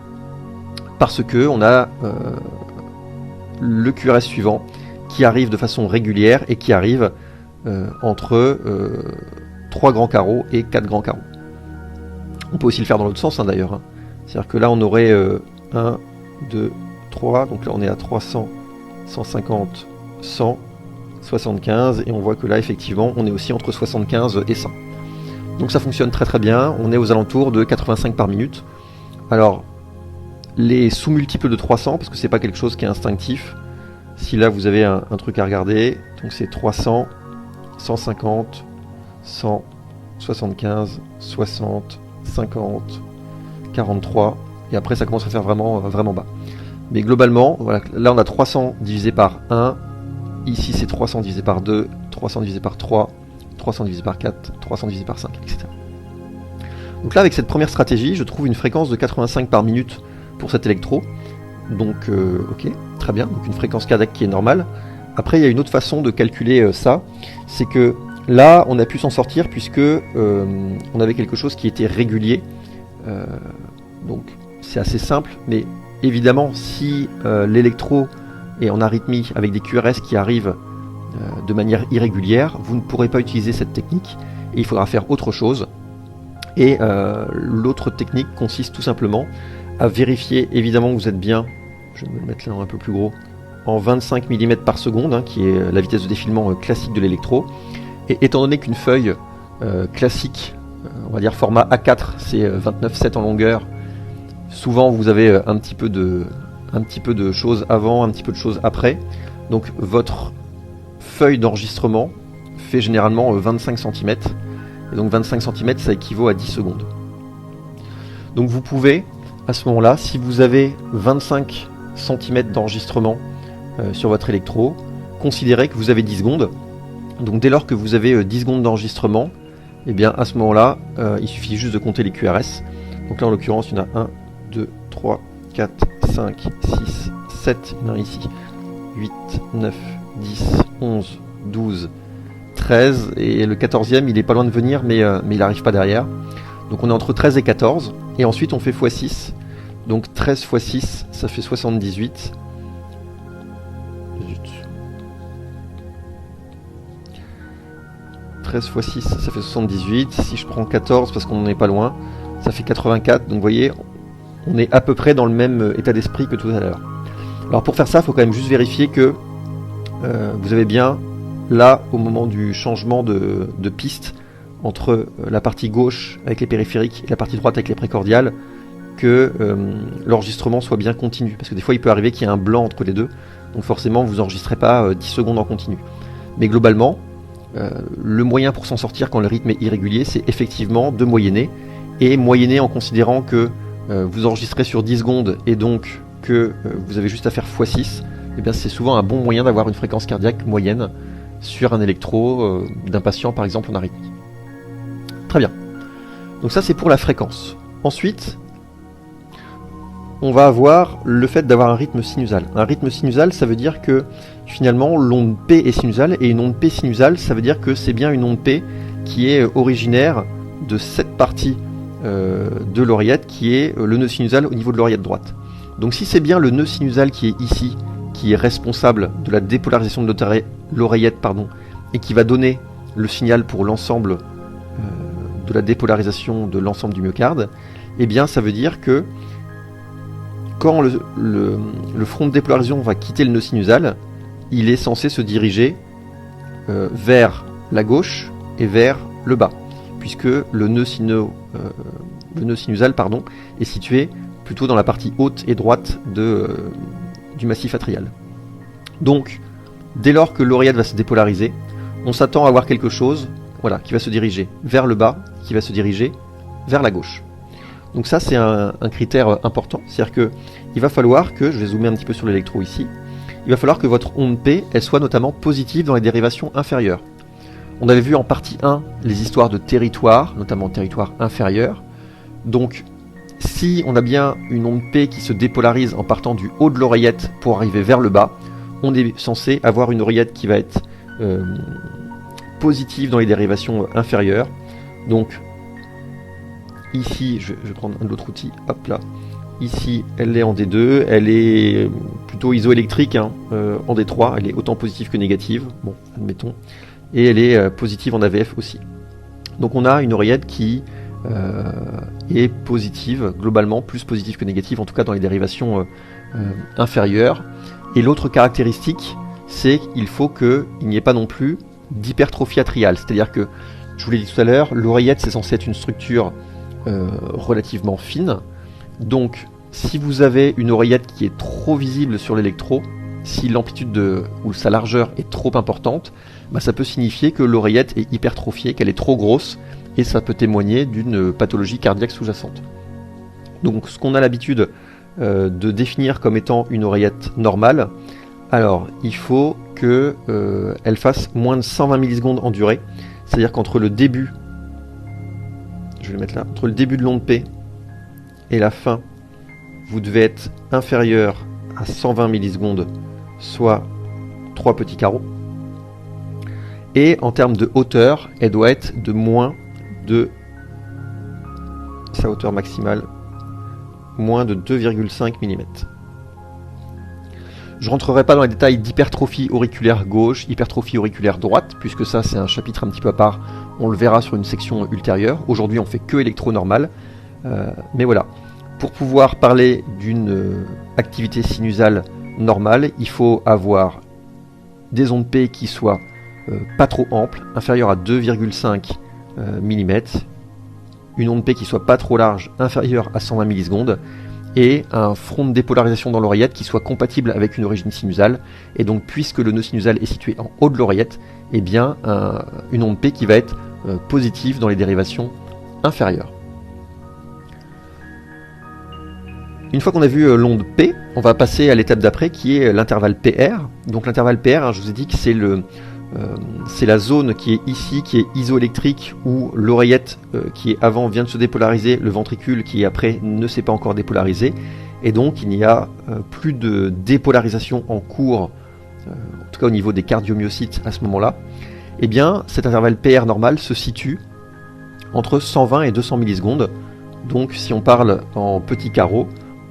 Parce que on a le QRS suivant qui arrive de façon régulière et qui arrive entre 3 grands carreaux et 4 grands carreaux. On peut aussi le faire dans l'autre sens, hein, d'ailleurs. Hein. C'est-à-dire que là, on aurait 1, 2, 3. Donc là, on est à 300, 150, 100, 75. Et on voit que là, effectivement, on est aussi entre 75 et 100. Donc ça fonctionne très très bien. On est aux alentours de 85 par minute. Alors, les sous-multiples de 300, parce que c'est pas quelque chose qui est instinctif. Si là, vous avez un truc à regarder, donc c'est 300, 150, 100, 75, 60, 50, 43, et après ça commence à faire vraiment bas. Mais globalement, voilà, là on a 300 divisé par 1, ici c'est 300 divisé par 2, 300 divisé par 3, 300 divisé par 4, 300 divisé par 5, etc. Donc là avec cette première stratégie, je trouve une fréquence de 85 par minute pour cet électro. Donc ok, très bien, donc une fréquence cardiaque qui est normale. Après il y a une autre façon de calculer ça, c'est que là on a pu s'en sortir puisque on avait quelque chose qui était régulier. Donc c'est assez simple, mais évidemment si l'électro est en arythmie avec des QRS qui arrivent de manière irrégulière, vous ne pourrez pas utiliser cette technique et il faudra faire autre chose. Et l'autre technique consiste tout simplement à vérifier évidemment que vous êtes bien, je vais me le mettre là un peu plus gros, en 25 mm par seconde, hein, qui est la vitesse de défilement classique de l'électro. Et étant donné qu'une feuille classique, on va dire format A4, c'est 29,7 en longueur, souvent vous avez un petit peu de choses avant, un petit peu de choses après. Donc votre feuille d'enregistrement fait généralement 25 cm. Et donc 25 cm, ça équivaut à 10 secondes. Donc vous pouvez, à ce moment-là, si vous avez 25 cm d'enregistrement sur votre électro, considérez que vous avez 10 secondes. Donc dès lors que vous avez 10 secondes d'enregistrement, et bien à ce moment-là, il suffit juste de compter les QRS. Donc là en l'occurrence, il y en a 1, 2, 3, 4, 5, 6, 7, il y en a ici, 8, 9, 10, 11, 12, 13, et le 14e il est pas loin de venir, mais il n'arrive pas derrière. Donc on est entre 13 et 14, et ensuite on fait x6, donc 13 x 6, ça fait 78. Zut. 13 x 6, ça fait 78, si je prends 14, parce qu'on n'en est pas loin, ça fait 84, donc vous voyez, on est à peu près dans le même état d'esprit que tout à l'heure. Alors pour faire ça, il faut quand même juste vérifier que vous avez bien, là, au moment du changement de piste, entre la partie gauche avec les périphériques et la partie droite avec les précordiales, que l'enregistrement soit bien continu. Parce que des fois, il peut arriver qu'il y ait un blanc entre les deux, donc forcément, vous n'enregistrez pas 10 secondes en continu. Mais globalement, le moyen pour s'en sortir quand le rythme est irrégulier, c'est effectivement de moyenner, et moyenner en considérant que vous enregistrez sur 10 secondes et donc que vous avez juste à faire x6, et bien c'est souvent un bon moyen d'avoir une fréquence cardiaque moyenne sur un électro d'un patient par exemple en arythmie. Très bien. Donc ça c'est pour la fréquence. Ensuite, on va avoir le fait d'avoir un rythme sinusal. Un rythme sinusal, ça veut dire que finalement l'onde P est sinusale, et une onde P sinusale, ça veut dire que c'est bien une onde P qui est originaire de cette partie de l'oreillette qui est le nœud sinusal au niveau de l'oreillette droite. Donc si c'est bien le nœud sinusal qui est ici, qui est responsable de la dépolarisation de l'oreillette, et qui va donner le signal pour l'ensemble de la dépolarisation de l'ensemble du myocarde, eh bien ça veut dire que quand le front de dépolarisation va quitter le nœud sinusal, il est censé se diriger vers la gauche et vers le bas, puisque le nœud sinusal est situé plutôt dans la partie haute et droite du massif atrial. Donc, dès lors que l'oreillette va se dépolariser, on s'attend à avoir quelque chose qui va se diriger vers le bas, qui va se diriger vers la gauche. Donc ça, c'est un critère important, c'est-à-dire qu'il va falloir que, je vais zoomer un petit peu sur l'électro ici, il va falloir que votre onde P, elle soit notamment positive dans les dérivations inférieures. On avait vu en partie 1 les histoires de territoire, notamment territoire inférieur. Donc, si on a bien une onde P qui se dépolarise en partant du haut de l'oreillette pour arriver vers le bas, on est censé avoir une oreillette qui va être positive dans les dérivations inférieures. Donc, ici, je vais prendre un autre outil, hop là. Ici, elle est en D2, elle est plutôt isoélectrique, en D3, elle est autant positive que négative, bon, admettons. Et elle est positive en AVF aussi. Donc on a une oreillette qui est positive, globalement, plus positive que négative, en tout cas dans les dérivations inférieures. Et l'autre caractéristique, c'est qu'il faut qu'il n'y ait pas non plus d'hypertrophie atriale. C'est-à-dire que, je vous l'ai dit tout à l'heure, l'oreillette c'est censé être une structure relativement fine. Donc si vous avez une oreillette qui est trop visible sur l'électro, si l'amplitude ou sa largeur est trop importante, ça peut signifier que l'oreillette est hypertrophiée, qu'elle est trop grosse, et ça peut témoigner d'une pathologie cardiaque sous-jacente. Donc ce qu'on a l'habitude de définir comme étant une oreillette normale, alors il faut qu'elle fasse moins de 120 millisecondes en durée, c'est-à-dire qu'entre le début, je vais le mettre là, entre le début de l'onde P et la fin, vous devez être inférieur à 120 millisecondes, soit 3 petits carreaux. Et en termes de hauteur, elle doit être de moins de sa hauteur maximale, moins de 2,5 mm. Je ne rentrerai pas dans les détails d'hypertrophie auriculaire gauche, hypertrophie auriculaire droite, puisque ça c'est un chapitre un petit peu à part, on le verra sur une section ultérieure. Aujourd'hui on fait que électro normal, mais voilà. Pour pouvoir parler d'une activité sinusale normale, il faut avoir des ondes P qui soient pas trop amples, inférieures à 2,5 mm, une onde P qui soit pas trop large, inférieure à 120 millisecondes, et un front de dépolarisation dans l'oreillette qui soit compatible avec une origine sinusale. Et donc, puisque le nœud sinusal est situé en haut de l'oreillette, eh bien, une onde P qui va être positive dans les dérivations inférieures. Une fois qu'on a vu l'onde P, on va passer à l'étape d'après qui est l'intervalle PR. Donc l'intervalle PR, je vous ai dit que c'est la zone qui est ici, qui est isoélectrique, où l'oreillette qui est avant vient de se dépolariser, le ventricule qui est après ne s'est pas encore dépolarisé, et donc il n'y a plus de dépolarisation en cours, en tout cas au niveau des cardiomyocytes à ce moment-là. Eh bien, cet intervalle PR normal se situe entre 120 et 200 millisecondes. Donc si on parle en petits carreaux,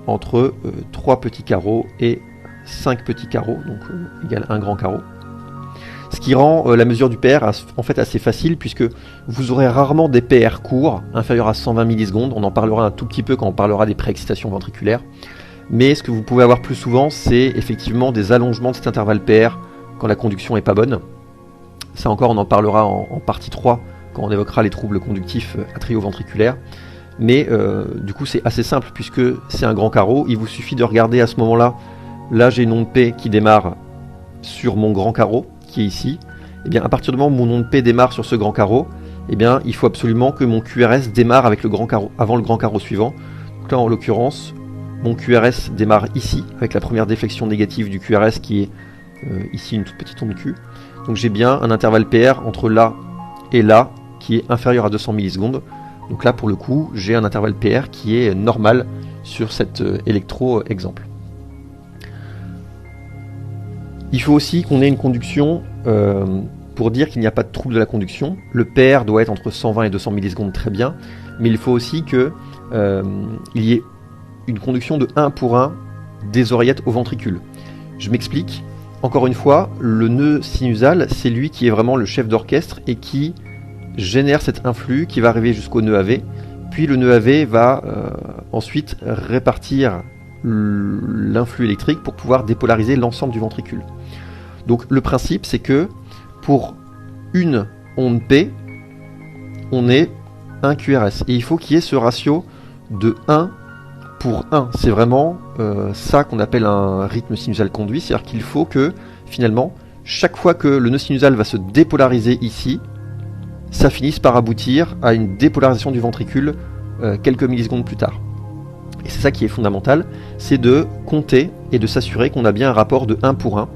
entre 3 petits carreaux et 5 petits carreaux, donc égale un grand carreau. Ce qui rend la mesure du PR en fait assez facile, puisque vous aurez rarement des PR courts, inférieurs à 120 millisecondes. On en parlera un tout petit peu quand on parlera des préexcitations ventriculaires. Mais ce que vous pouvez avoir plus souvent, c'est effectivement des allongements de cet intervalle PR quand la conduction n'est pas bonne. Ça encore, on en parlera en partie 3, quand on évoquera les troubles conductifs atrioventriculaires. Mais du coup c'est assez simple, puisque c'est un grand carreau. Il vous suffit de regarder à ce moment-là, là j'ai une onde P qui démarre sur mon grand carreau, qui est ici. Et bien à partir du moment où mon onde P démarre sur ce grand carreau, et bien il faut absolument que mon QRS démarre avec le grand carreau, avant le grand carreau suivant. Donc là en l'occurrence, mon QRS démarre ici, avec la première déflexion négative du QRS qui est ici une toute petite onde Q. Donc j'ai bien un intervalle PR entre là et là, qui est inférieur à 200 millisecondes. Donc là, pour le coup, j'ai un intervalle PR qui est normal sur cet électro-exemple. Il faut aussi qu'on ait une conduction pour dire qu'il n'y a pas de trouble de la conduction. Le PR doit être entre 120 et 200 millisecondes, très bien, mais il faut aussi qu'il y ait une conduction de 1 pour 1 des oreillettes au ventricule. Je m'explique. Encore une fois, le nœud sinusal, c'est lui qui est vraiment le chef d'orchestre et qui génère cet influx qui va arriver jusqu'au nœud AV, puis le nœud AV va ensuite répartir l'influx électrique pour pouvoir dépolariser l'ensemble du ventricule. Donc le principe, c'est que pour une onde P, on ait un QRS, et il faut qu'il y ait ce ratio de 1 pour 1. C'est vraiment ça qu'on appelle un rythme sinusal conduit, c'est-à-dire qu'il faut que finalement, chaque fois que le nœud sinusal va se dépolariser ici, ça finisse par aboutir à une dépolarisation du ventricule quelques millisecondes plus tard. Et c'est ça qui est fondamental, c'est de compter et de s'assurer qu'on a bien un rapport de 1 pour 1.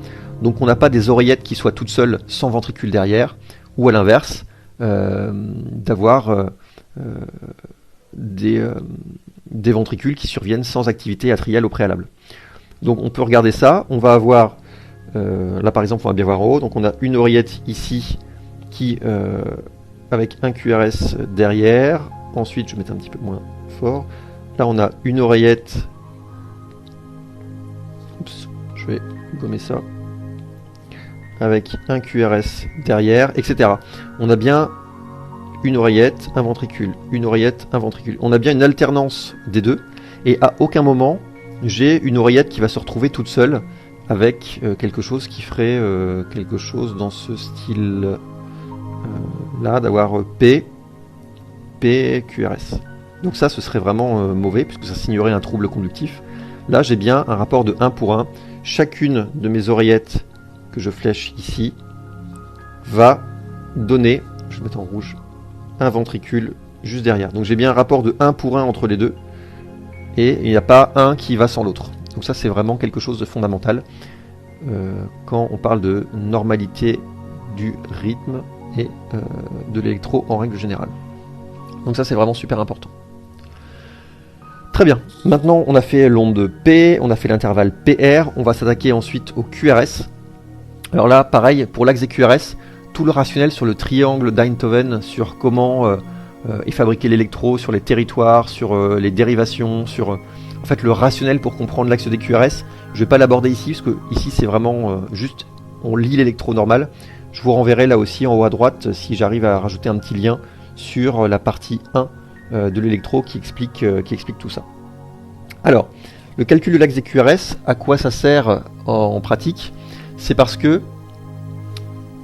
Donc on n'a pas des oreillettes qui soient toutes seules sans ventricule derrière, ou à l'inverse, d'avoir des ventricules qui surviennent sans activité atriale au préalable. Donc on peut regarder ça, on va avoir, là par exemple on va bien voir en haut, donc on a une oreillette ici qui... avec un QRS derrière. Ensuite, je vais mettre un petit peu moins fort. Là, on a une oreillette. Oups, je vais gommer ça. Avec un QRS derrière, etc. On a bien une oreillette, un ventricule, une oreillette, un ventricule. On a bien une alternance des deux. Et à aucun moment, j'ai une oreillette qui va se retrouver toute seule avec quelque chose qui ferait quelque chose dans ce style... là d'avoir P, QRS. Donc ça ce serait vraiment mauvais, puisque ça signerait un trouble conductif. Là j'ai bien un rapport de 1 pour 1. Chacune de mes oreillettes que je flèche ici va donner, je vais mettre en rouge, un ventricule juste derrière. Donc j'ai bien un rapport de 1 pour 1 entre les deux, et il n'y a pas un qui va sans l'autre. Donc ça c'est vraiment quelque chose de fondamental quand on parle de normalité du rythme et de l'électro en règle générale. Donc ça c'est vraiment super important. Très bien, maintenant on a fait l'onde P, on a fait l'intervalle PR, on va s'attaquer ensuite au QRS. Alors là pareil, pour l'axe des QRS, tout le rationnel sur le triangle d'Einthoven, sur comment est fabriqué l'électro, sur les territoires, sur les dérivations, sur en fait le rationnel pour comprendre l'axe des QRS, je vais pas l'aborder ici, parce que ici c'est vraiment juste, on lit l'électro normal. Je vous renverrai là aussi en haut à droite si j'arrive à rajouter un petit lien sur la partie 1 de l'électro qui explique tout ça. Alors, Le calcul de l'axe des QRS, à quoi ça sert en pratique? C'est parce que,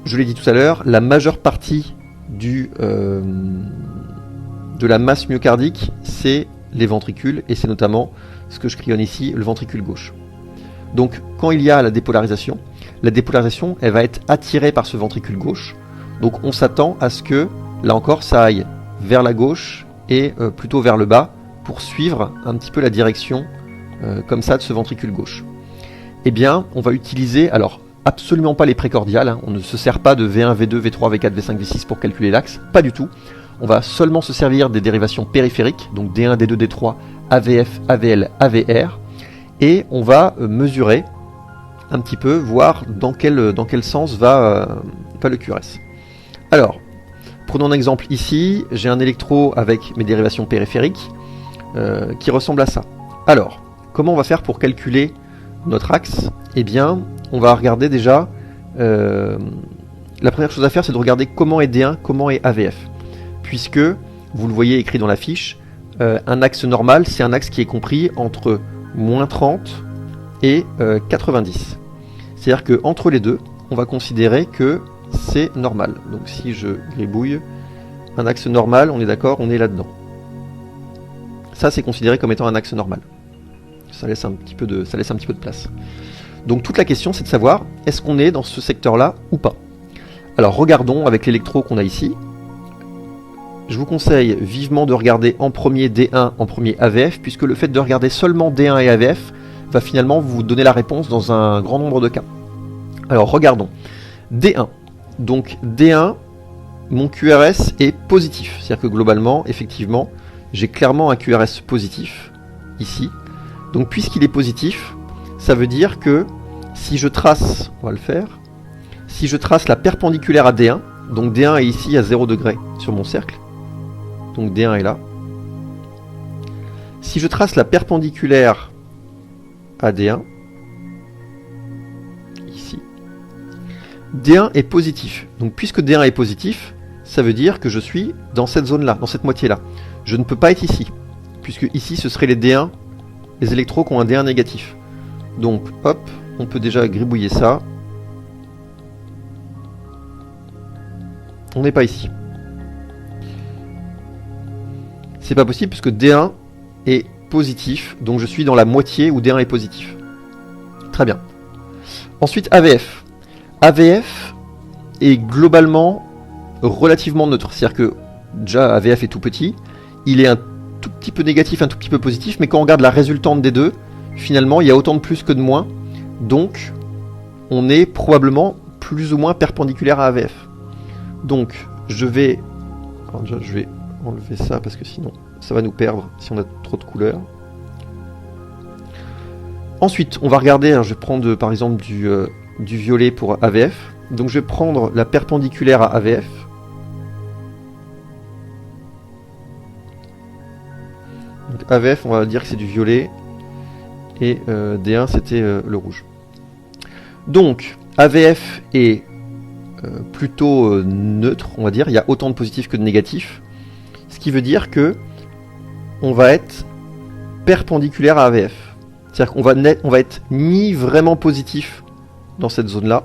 je l'ai dit tout à l'heure, la majeure partie de la masse myocardique, c'est les ventricules, et c'est notamment ce que je crayonne ici, le ventricule gauche. Donc quand il y a la dépolarisation, elle va être attirée par ce ventricule gauche. Donc on s'attend à ce que, là encore, ça aille vers la gauche et plutôt vers le bas pour suivre un petit peu la direction comme ça de ce ventricule gauche. Eh bien, on va utiliser, alors absolument pas les précordiales, hein, on ne se sert pas de V1, V2, V3, V4, V5, V6 pour calculer l'axe, pas du tout. On va seulement se servir des dérivations périphériques, donc D1, D2, D3, AVF, AVL, AVR, et on va mesurer un petit peu, voir dans quel sens va le QRS. Alors, prenons un exemple ici, j'ai un électro avec mes dérivations périphériques qui ressemble à ça. Alors, comment on va faire pour calculer notre axe? Eh bien, on va regarder déjà, la première chose à faire, c'est de regarder comment est D1, comment est AVF. Puisque, vous le voyez écrit dans la fiche, un axe normal, c'est un axe qui est compris entre moins 30 et 90. C'est-à-dire qu'entre les deux, on va considérer que c'est normal. Donc si je gribouille, un axe normal, on est d'accord, on est là-dedans. Ça, c'est considéré comme étant un axe normal. Ça laisse un petit peu de place. Donc toute la question, c'est de savoir, est-ce qu'on est dans ce secteur-là ou pas? Alors regardons avec l'électro qu'on a ici. Je vous conseille vivement de regarder en premier D1, en premier AVF, puisque le fait de regarder seulement D1 et AVF va finalement vous donner la réponse dans un grand nombre de cas. Alors regardons. D1. Donc D1, mon QRS est positif. C'est-à-dire que globalement, effectivement, j'ai clairement un QRS positif, ici. Donc puisqu'il est positif, ça veut dire que si je trace, on va le faire, si je trace la perpendiculaire à D1, donc D1 est ici à 0 degré sur mon cercle, donc D1 est là. Si je trace la perpendiculaire à D1, ici, D1 est positif. Donc puisque D1 est positif, ça veut dire que je suis dans cette zone-là, dans cette moitié-là. Je ne peux pas être ici, puisque ici ce serait les D1, les électros qui ont un D1 négatif. Donc hop, on peut déjà gribouiller ça. On n'est pas ici. C'est pas possible puisque D1 est positif, donc je suis dans la moitié où D1 est positif. Très bien. Ensuite AVF. AVF est globalement relativement neutre, c'est-à-dire que déjà AVF est tout petit, il est un tout petit peu négatif, un tout petit peu positif, mais quand on regarde la résultante des deux, finalement il y a autant de plus que de moins, donc on est probablement plus ou moins perpendiculaire à AVF. Donc je vais enlever ça parce que sinon ça va nous perdre si on a trop de couleurs. Ensuite on va regarder, je vais prendre par exemple du violet pour AVF. Donc je vais prendre la perpendiculaire à AVF. Donc AVF, on va dire que c'est du violet et D1 c'était le rouge. Donc AVF est plutôt neutre, on va dire, il y a autant de positifs que de négatifs, ce qui veut dire que on va être perpendiculaire à AVF. C'est-à-dire qu'on va être ni vraiment positif dans cette zone-là,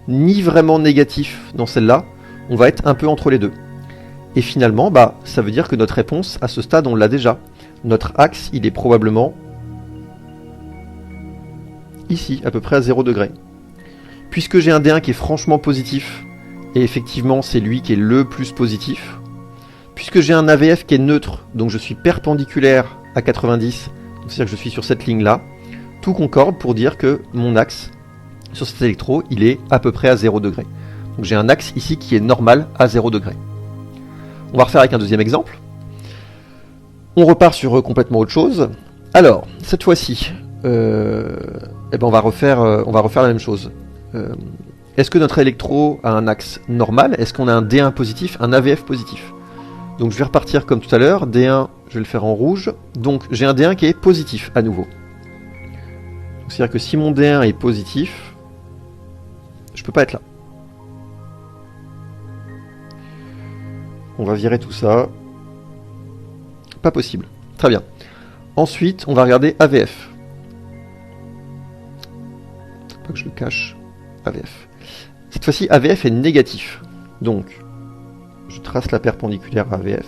ni vraiment négatif dans celle-là, on va être un peu entre les deux. Et finalement, ça veut dire que notre réponse, à ce stade, on l'a déjà. Notre axe, il est probablement ici, à peu près à 0 degré. Puisque j'ai un D1 qui est franchement positif, et effectivement c'est lui qui est le plus positif, puisque j'ai un AVF qui est neutre, donc je suis perpendiculaire à 90, c'est-à-dire que je suis sur cette ligne-là, tout concorde pour dire que mon axe sur cet électro, il est à peu près à 0 degré. Donc j'ai un axe ici qui est normal à 0 degré. On va refaire avec un deuxième exemple. On repart sur complètement autre chose. Alors, cette fois-ci, on va refaire la même chose. Est-ce que notre électro a un axe normal? Est-ce qu'on a un D1 positif, un AVF positif? Donc je vais repartir comme tout à l'heure. D1, je vais le faire en rouge. Donc j'ai un D1 qui est positif à nouveau. C'est-à-dire que si mon D1 est positif, je peux pas être là. On va virer tout ça. Pas possible. Très bien. Ensuite, on va regarder AVF. pas que je le cache, AVF. Cette fois-ci, AVF est négatif. Donc, je trace la perpendiculaire à AVF.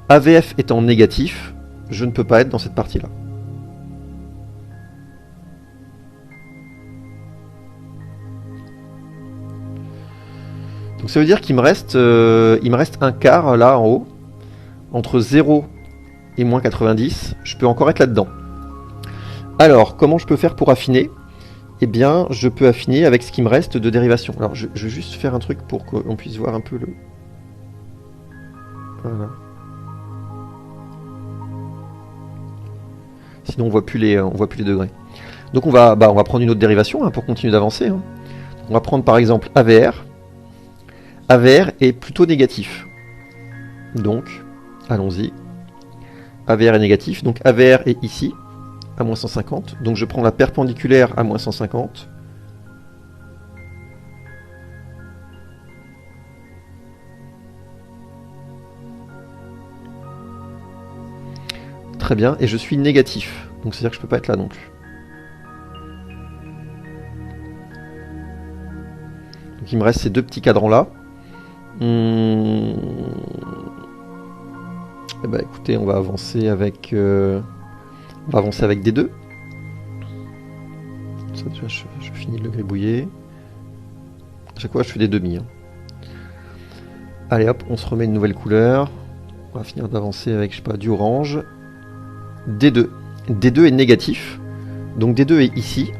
AVF étant négatif, je ne peux pas être dans cette partie-là. Donc ça veut dire qu'il me reste un quart là en haut, entre 0 et moins 90, je peux encore être là-dedans. Alors, comment je peux faire pour affiner? Eh bien, je peux affiner avec ce qui me reste de dérivation. Alors, je vais juste faire un truc pour qu'on puisse voir un peu le... Voilà. Sinon, on voit plus les degrés. Donc, on va prendre une autre dérivation hein, pour continuer d'avancer. Hein. On va prendre par exemple AVR. AVR est plutôt négatif. Donc, allons-y. AVR est négatif. Donc, AVR est ici, à moins 150. Donc, je prends la perpendiculaire à moins 150. Très bien. Et je suis négatif. Donc, c'est-à-dire que je ne peux pas être là non plus. Donc, il me reste ces deux petits cadrans-là. Eh ben, écoutez, on va avancer avec D2. Ça, déjà, je finis de le gribouiller. À chaque fois, je fais des demi. Hein. Allez hop, on se remet une nouvelle couleur. On va finir d'avancer avec, je sais pas, du orange. D2. D2 est négatif. Donc D2 est ici.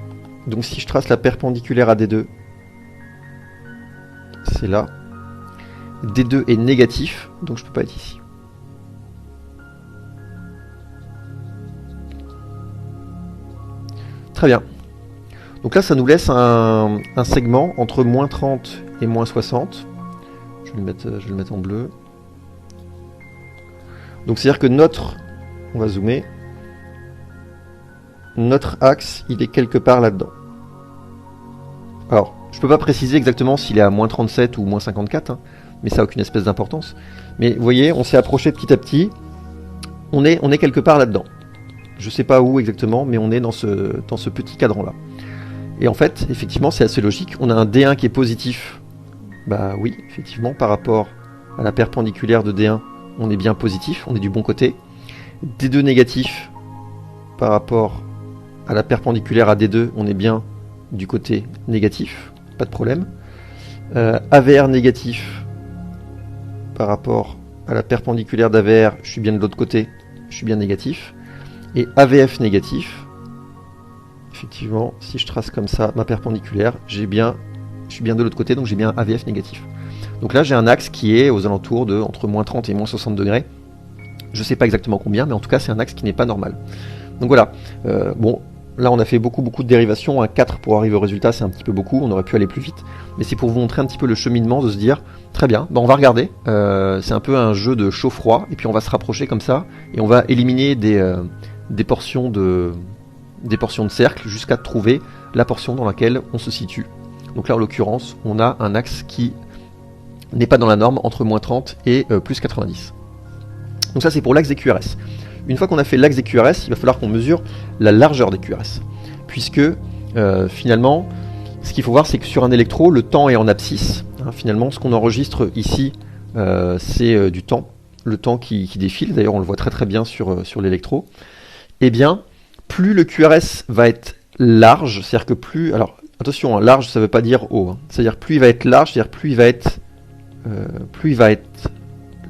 Donc si je trace la perpendiculaire à D2, c'est là. D2 est négatif, donc je peux pas être ici. Très bien. Donc là, ça nous laisse un segment entre moins 30 et moins 60. Je vais le mettre en bleu. Donc c'est-à-dire que on va zoomer, notre axe, il est quelque part là-dedans. Alors, je peux pas préciser exactement s'il est à moins 37 ou moins 54, hein, mais ça n'a aucune espèce d'importance. Mais vous voyez, on s'est approché petit à petit. On est quelque part là-dedans. Je sais pas où exactement, mais on est dans ce petit cadran-là. Et en fait, effectivement, c'est assez logique. On a un D1 qui est positif. Bah oui, effectivement, par rapport à la perpendiculaire de D1, on est bien positif, on est du bon côté. D2 négatif, par rapport à la perpendiculaire à D2, on est bien du côté négatif, pas de problème. AVR négatif, par rapport à la perpendiculaire d'AVR, je suis bien de l'autre côté, je suis bien négatif. Et AVF négatif, effectivement, si je trace comme ça ma perpendiculaire, je suis bien de l'autre côté, donc j'ai bien AVF négatif. Donc là, j'ai un axe qui est aux alentours de entre moins 30 et moins 60 degrés. Je ne sais pas exactement combien, mais en tout cas, c'est un axe qui n'est pas normal. Donc voilà. Bon, là, on a fait beaucoup de dérivations. Un 4 pour arriver au résultat, c'est un petit peu beaucoup. On aurait pu aller plus vite. Mais c'est pour vous montrer un petit peu le cheminement, de se dire, très bien, on va regarder. C'est un peu un jeu de chaud-froid. Et puis, on va se rapprocher comme ça. Et on va éliminer des portions de cercle jusqu'à trouver la portion dans laquelle on se situe. Donc là, en l'occurrence, on a un axe qui n'est pas dans la norme entre moins 30 et plus 90. Donc ça, c'est pour l'axe des QRS. Une fois qu'on a fait l'axe des QRS, il va falloir qu'on mesure la largeur des QRS. Puisque, finalement, ce qu'il faut voir, c'est que sur un électro, le temps est en abscisse. Hein, finalement, ce qu'on enregistre ici, c'est du temps. Le temps qui défile. D'ailleurs, on le voit très bien sur l'électro. Eh bien, plus le QRS va être large, c'est-à-dire que plus... Alors, attention, hein, large, ça ne veut pas dire haut. Hein. C'est-à-dire plus il va être large, c'est-à-dire plus il va être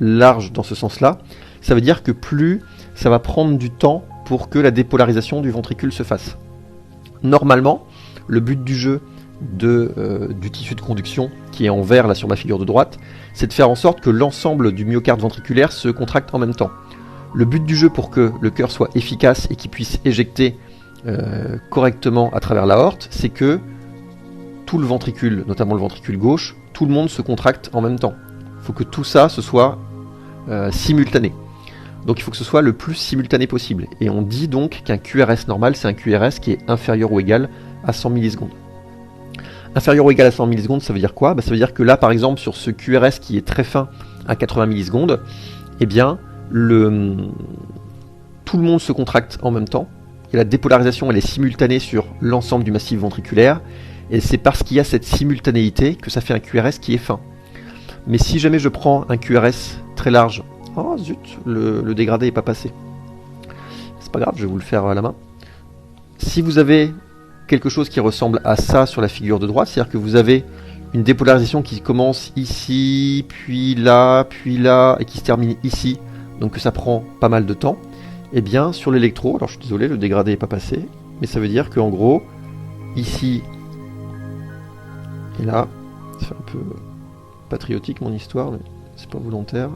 large dans ce sens-là. Ça veut dire que plus ça va prendre du temps pour que la dépolarisation du ventricule se fasse. Normalement, le but du jeu du tissu de conduction, qui est en vert là sur ma figure de droite, c'est de faire en sorte que l'ensemble du myocarde ventriculaire se contracte en même temps. Le but du jeu pour que le cœur soit efficace et qu'il puisse éjecter correctement à travers l'aorte, c'est que tout le ventricule, notamment le ventricule gauche, tout le monde se contracte en même temps. Il faut que tout ça se soit simultané. Donc il faut que ce soit le plus simultané possible. Et on dit donc qu'un QRS normal, c'est un QRS qui est inférieur ou égal à 100 millisecondes. Inférieur ou égal à 100 millisecondes, ça veut dire quoi ? Ça veut dire que là, par exemple, sur ce QRS qui est très fin à 80 millisecondes, eh bien, tout le monde se contracte en même temps. et la dépolarisation elle est simultanée sur l'ensemble du massif ventriculaire, et c'est parce qu'il y a cette simultanéité que ça fait un QRS qui est fin. Mais si jamais je prends un QRS très large, oh zut, le dégradé n'est pas passé. C'est pas grave, je vais vous le faire à la main. Si vous avez quelque chose qui ressemble à ça sur la figure de droite, c'est-à-dire que vous avez une dépolarisation qui commence ici, puis là, et qui se termine ici, donc que ça prend pas mal de temps, et bien sur l'électro, alors je suis désolé, le dégradé n'est pas passé, mais ça veut dire qu'en gros, ici et là, c'est un peu patriotique mon histoire, mais c'est pas volontaire.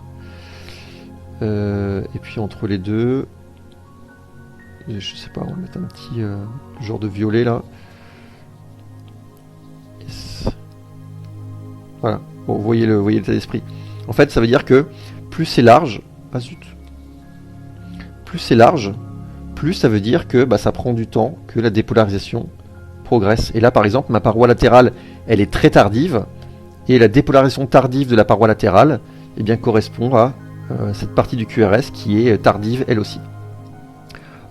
Et puis entre les deux, je sais pas, on va mettre un petit genre de violet là. Yes. Voilà, bon, vous voyez l'état d'esprit. En fait, ça veut dire que plus c'est large, ah zut, plus c'est large, plus ça veut dire que ça prend du temps, que la dépolarisation progresse. Et là, par exemple, ma paroi latérale, elle est très tardive, et la dépolarisation tardive de la paroi latérale, eh bien, correspond à cette partie du QRS qui est tardive elle aussi.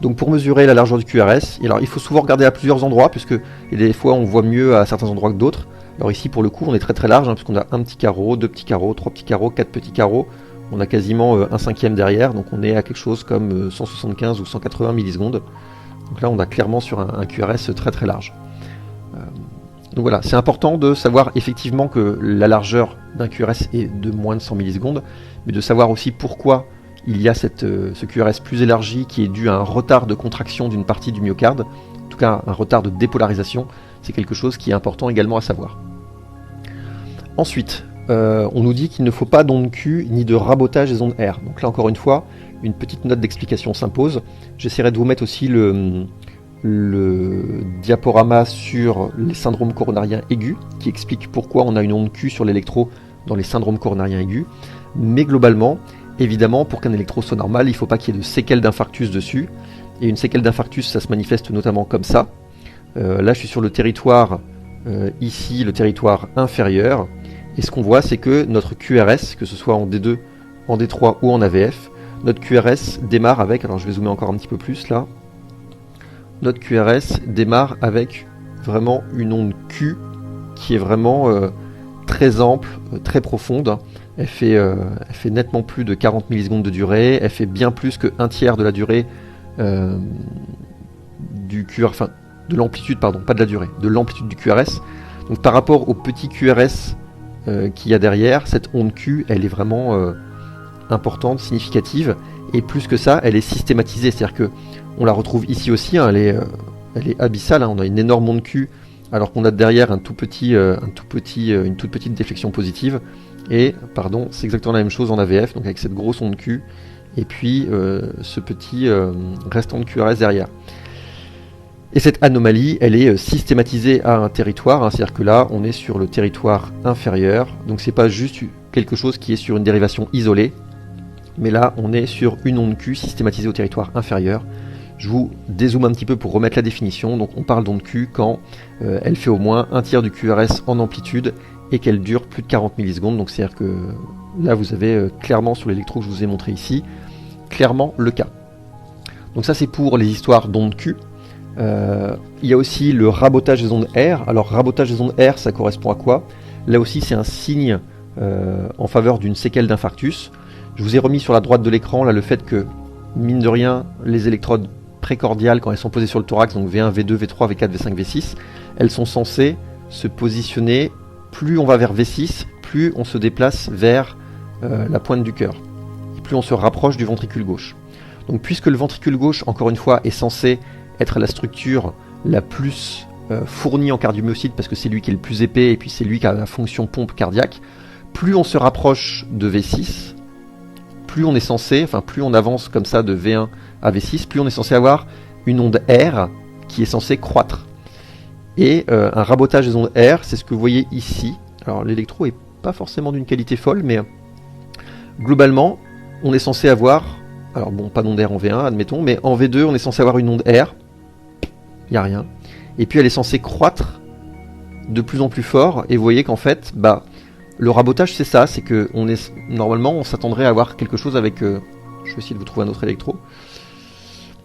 Donc pour mesurer la largeur du QRS, alors il faut souvent regarder à plusieurs endroits, puisque des fois on voit mieux à certains endroits que d'autres. Alors ici pour le coup on est très très large, puisqu'on a un petit carreau, deux petits carreaux, trois petits carreaux, quatre petits carreaux. On a quasiment un cinquième derrière, donc on est à quelque chose comme 175 ou 180 millisecondes. Donc là on a clairement sur un QRS très très large. Donc voilà, c'est important de savoir effectivement que la largeur d'un QRS est de moins de 100 millisecondes, mais de savoir aussi pourquoi il y a ce QRS plus élargi qui est dû à un retard de contraction d'une partie du myocarde, en tout cas un retard de dépolarisation, c'est quelque chose qui est important également à savoir. Ensuite, on nous dit qu'il ne faut pas d'onde Q ni de rabotage des ondes R. Donc là encore une fois, une petite note d'explication s'impose. J'essaierai de vous mettre aussi le diaporama sur les syndromes coronariens aigus, qui explique pourquoi on a une onde Q sur l'électro dans les syndromes coronariens aigus. Mais globalement, évidemment, pour qu'un électro soit normal, il ne faut pas qu'il y ait de séquelles d'infarctus dessus. Et une séquelle d'infarctus, ça se manifeste notamment comme ça. Là, je suis sur le territoire, ici, le territoire inférieur. Et ce qu'on voit, c'est que notre QRS, que ce soit en D2, en D3 ou en AVF, notre QRS démarre avec, alors je vais zoomer encore un petit peu plus là, notre QRS démarre avec vraiment une onde Q qui est vraiment très ample, très profonde. Elle fait nettement plus de 40 millisecondes de durée, elle fait bien plus que un tiers de la durée du QRS, enfin de l'amplitude, pardon, pas de la durée, de l'amplitude du QRS. Donc par rapport au petit QRS qu'il y a derrière, cette onde Q, elle est vraiment importante, significative, et plus que ça, elle est systématisée, c'est-à-dire que on la retrouve ici aussi, elle est abyssale, on a une énorme onde Q, alors qu'on a derrière une toute petite déflexion positive. Et, pardon, c'est exactement la même chose en AVF, donc avec cette grosse onde Q, et puis ce petit restant de QRS derrière. Et cette anomalie, elle est systématisée à un territoire, c'est-à-dire que là, on est sur le territoire inférieur, donc c'est pas juste quelque chose qui est sur une dérivation isolée, mais là, on est sur une onde Q systématisée au territoire inférieur. Je vous dézoome un petit peu pour remettre la définition, donc on parle d'onde Q quand elle fait au moins un tiers du QRS en amplitude, et qu'elle dure plus de 40 millisecondes, donc c'est-à-dire que là vous avez clairement sur l'électro que je vous ai montré ici, clairement le cas. Donc ça c'est pour les histoires d'ondes Q. Il y a aussi le rabotage des ondes R. Alors rabotage des ondes R, ça correspond à quoi? Là aussi c'est un signe en faveur d'une séquelle d'infarctus. Je vous ai remis sur la droite de l'écran là le fait que, mine de rien, les électrodes précordiales, quand elles sont posées sur le thorax, donc V1, V2, V3, V4, V5, V6, elles sont censées se positionner. Plus on va vers V6, plus on se déplace vers la pointe du cœur. Et plus on se rapproche du ventricule gauche. Donc puisque le ventricule gauche, encore une fois, est censé être la structure la plus fournie en cardiomyocytes, parce que c'est lui qui est le plus épais, et puis c'est lui qui a la fonction pompe cardiaque, plus on se rapproche de V6, plus on est censé, plus on avance comme ça de V1 à V6, plus on est censé avoir une onde R qui est censée croître. Et un rabotage des ondes R, c'est ce que vous voyez ici. Alors l'électro est pas forcément d'une qualité folle, mais globalement, on est censé avoir, alors bon, pas d'onde R en V1, admettons, mais en V2, on est censé avoir une onde R, il n'y a rien, et puis elle est censée croître de plus en plus fort, et vous voyez qu'en fait, le rabotage c'est ça, c'est que normalement on s'attendrait à avoir quelque chose avec, je vais essayer de vous trouver un autre électro,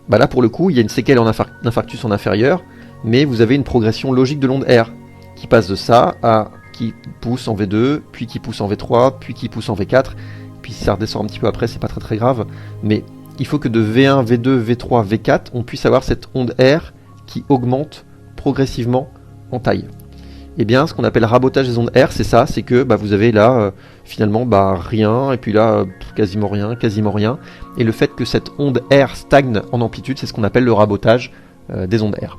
Bah là pour le coup il y a une séquelle en infarctus en inférieur, mais vous avez une progression logique de l'onde R qui passe de ça à qui pousse en V2, puis qui pousse en V3, puis qui pousse en V4, puis si ça redescend un petit peu après c'est pas très grave, mais il faut que de V1, V2, V3, V4 on puisse avoir cette onde R qui augmente progressivement en taille. Et bien ce qu'on appelle rabotage des ondes R, c'est ça, c'est que vous avez là finalement rien, et puis là quasiment rien, et le fait que cette onde R stagne en amplitude, c'est ce qu'on appelle le rabotage des ondes R.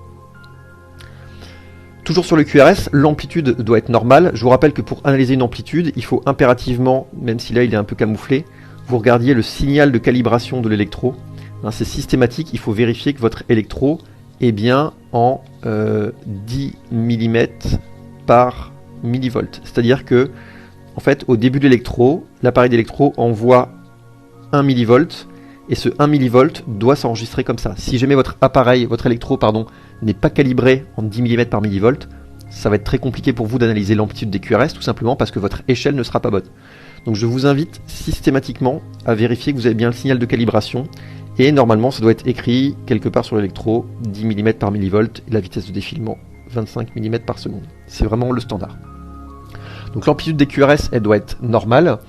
Toujours sur le QRS, l'amplitude doit être normale. Je vous rappelle que pour analyser une amplitude, il faut impérativement, même si là il est un peu camouflé, vous regardiez le signal de calibration de l'électro. C'est systématique, il faut vérifier que votre électro est bien en 10 mm par millivolt. C'est-à-dire que, en fait, au début de l'électro, l'appareil d'électro envoie 1 millivolt, et ce 1 millivolt doit s'enregistrer comme ça. Si jamais votre électro, n'est pas calibré en 10 mm par millivolt, ça va être très compliqué pour vous d'analyser l'amplitude des QRS, tout simplement parce que votre échelle ne sera pas bonne. Donc je vous invite systématiquement à vérifier que vous avez bien le signal de calibration, et normalement ça doit être écrit quelque part sur l'électro, 10 mm par millivolt, et la vitesse de défilement 25 mm par seconde. C'est vraiment le standard. Donc l'amplitude des QRS, elle doit être normale.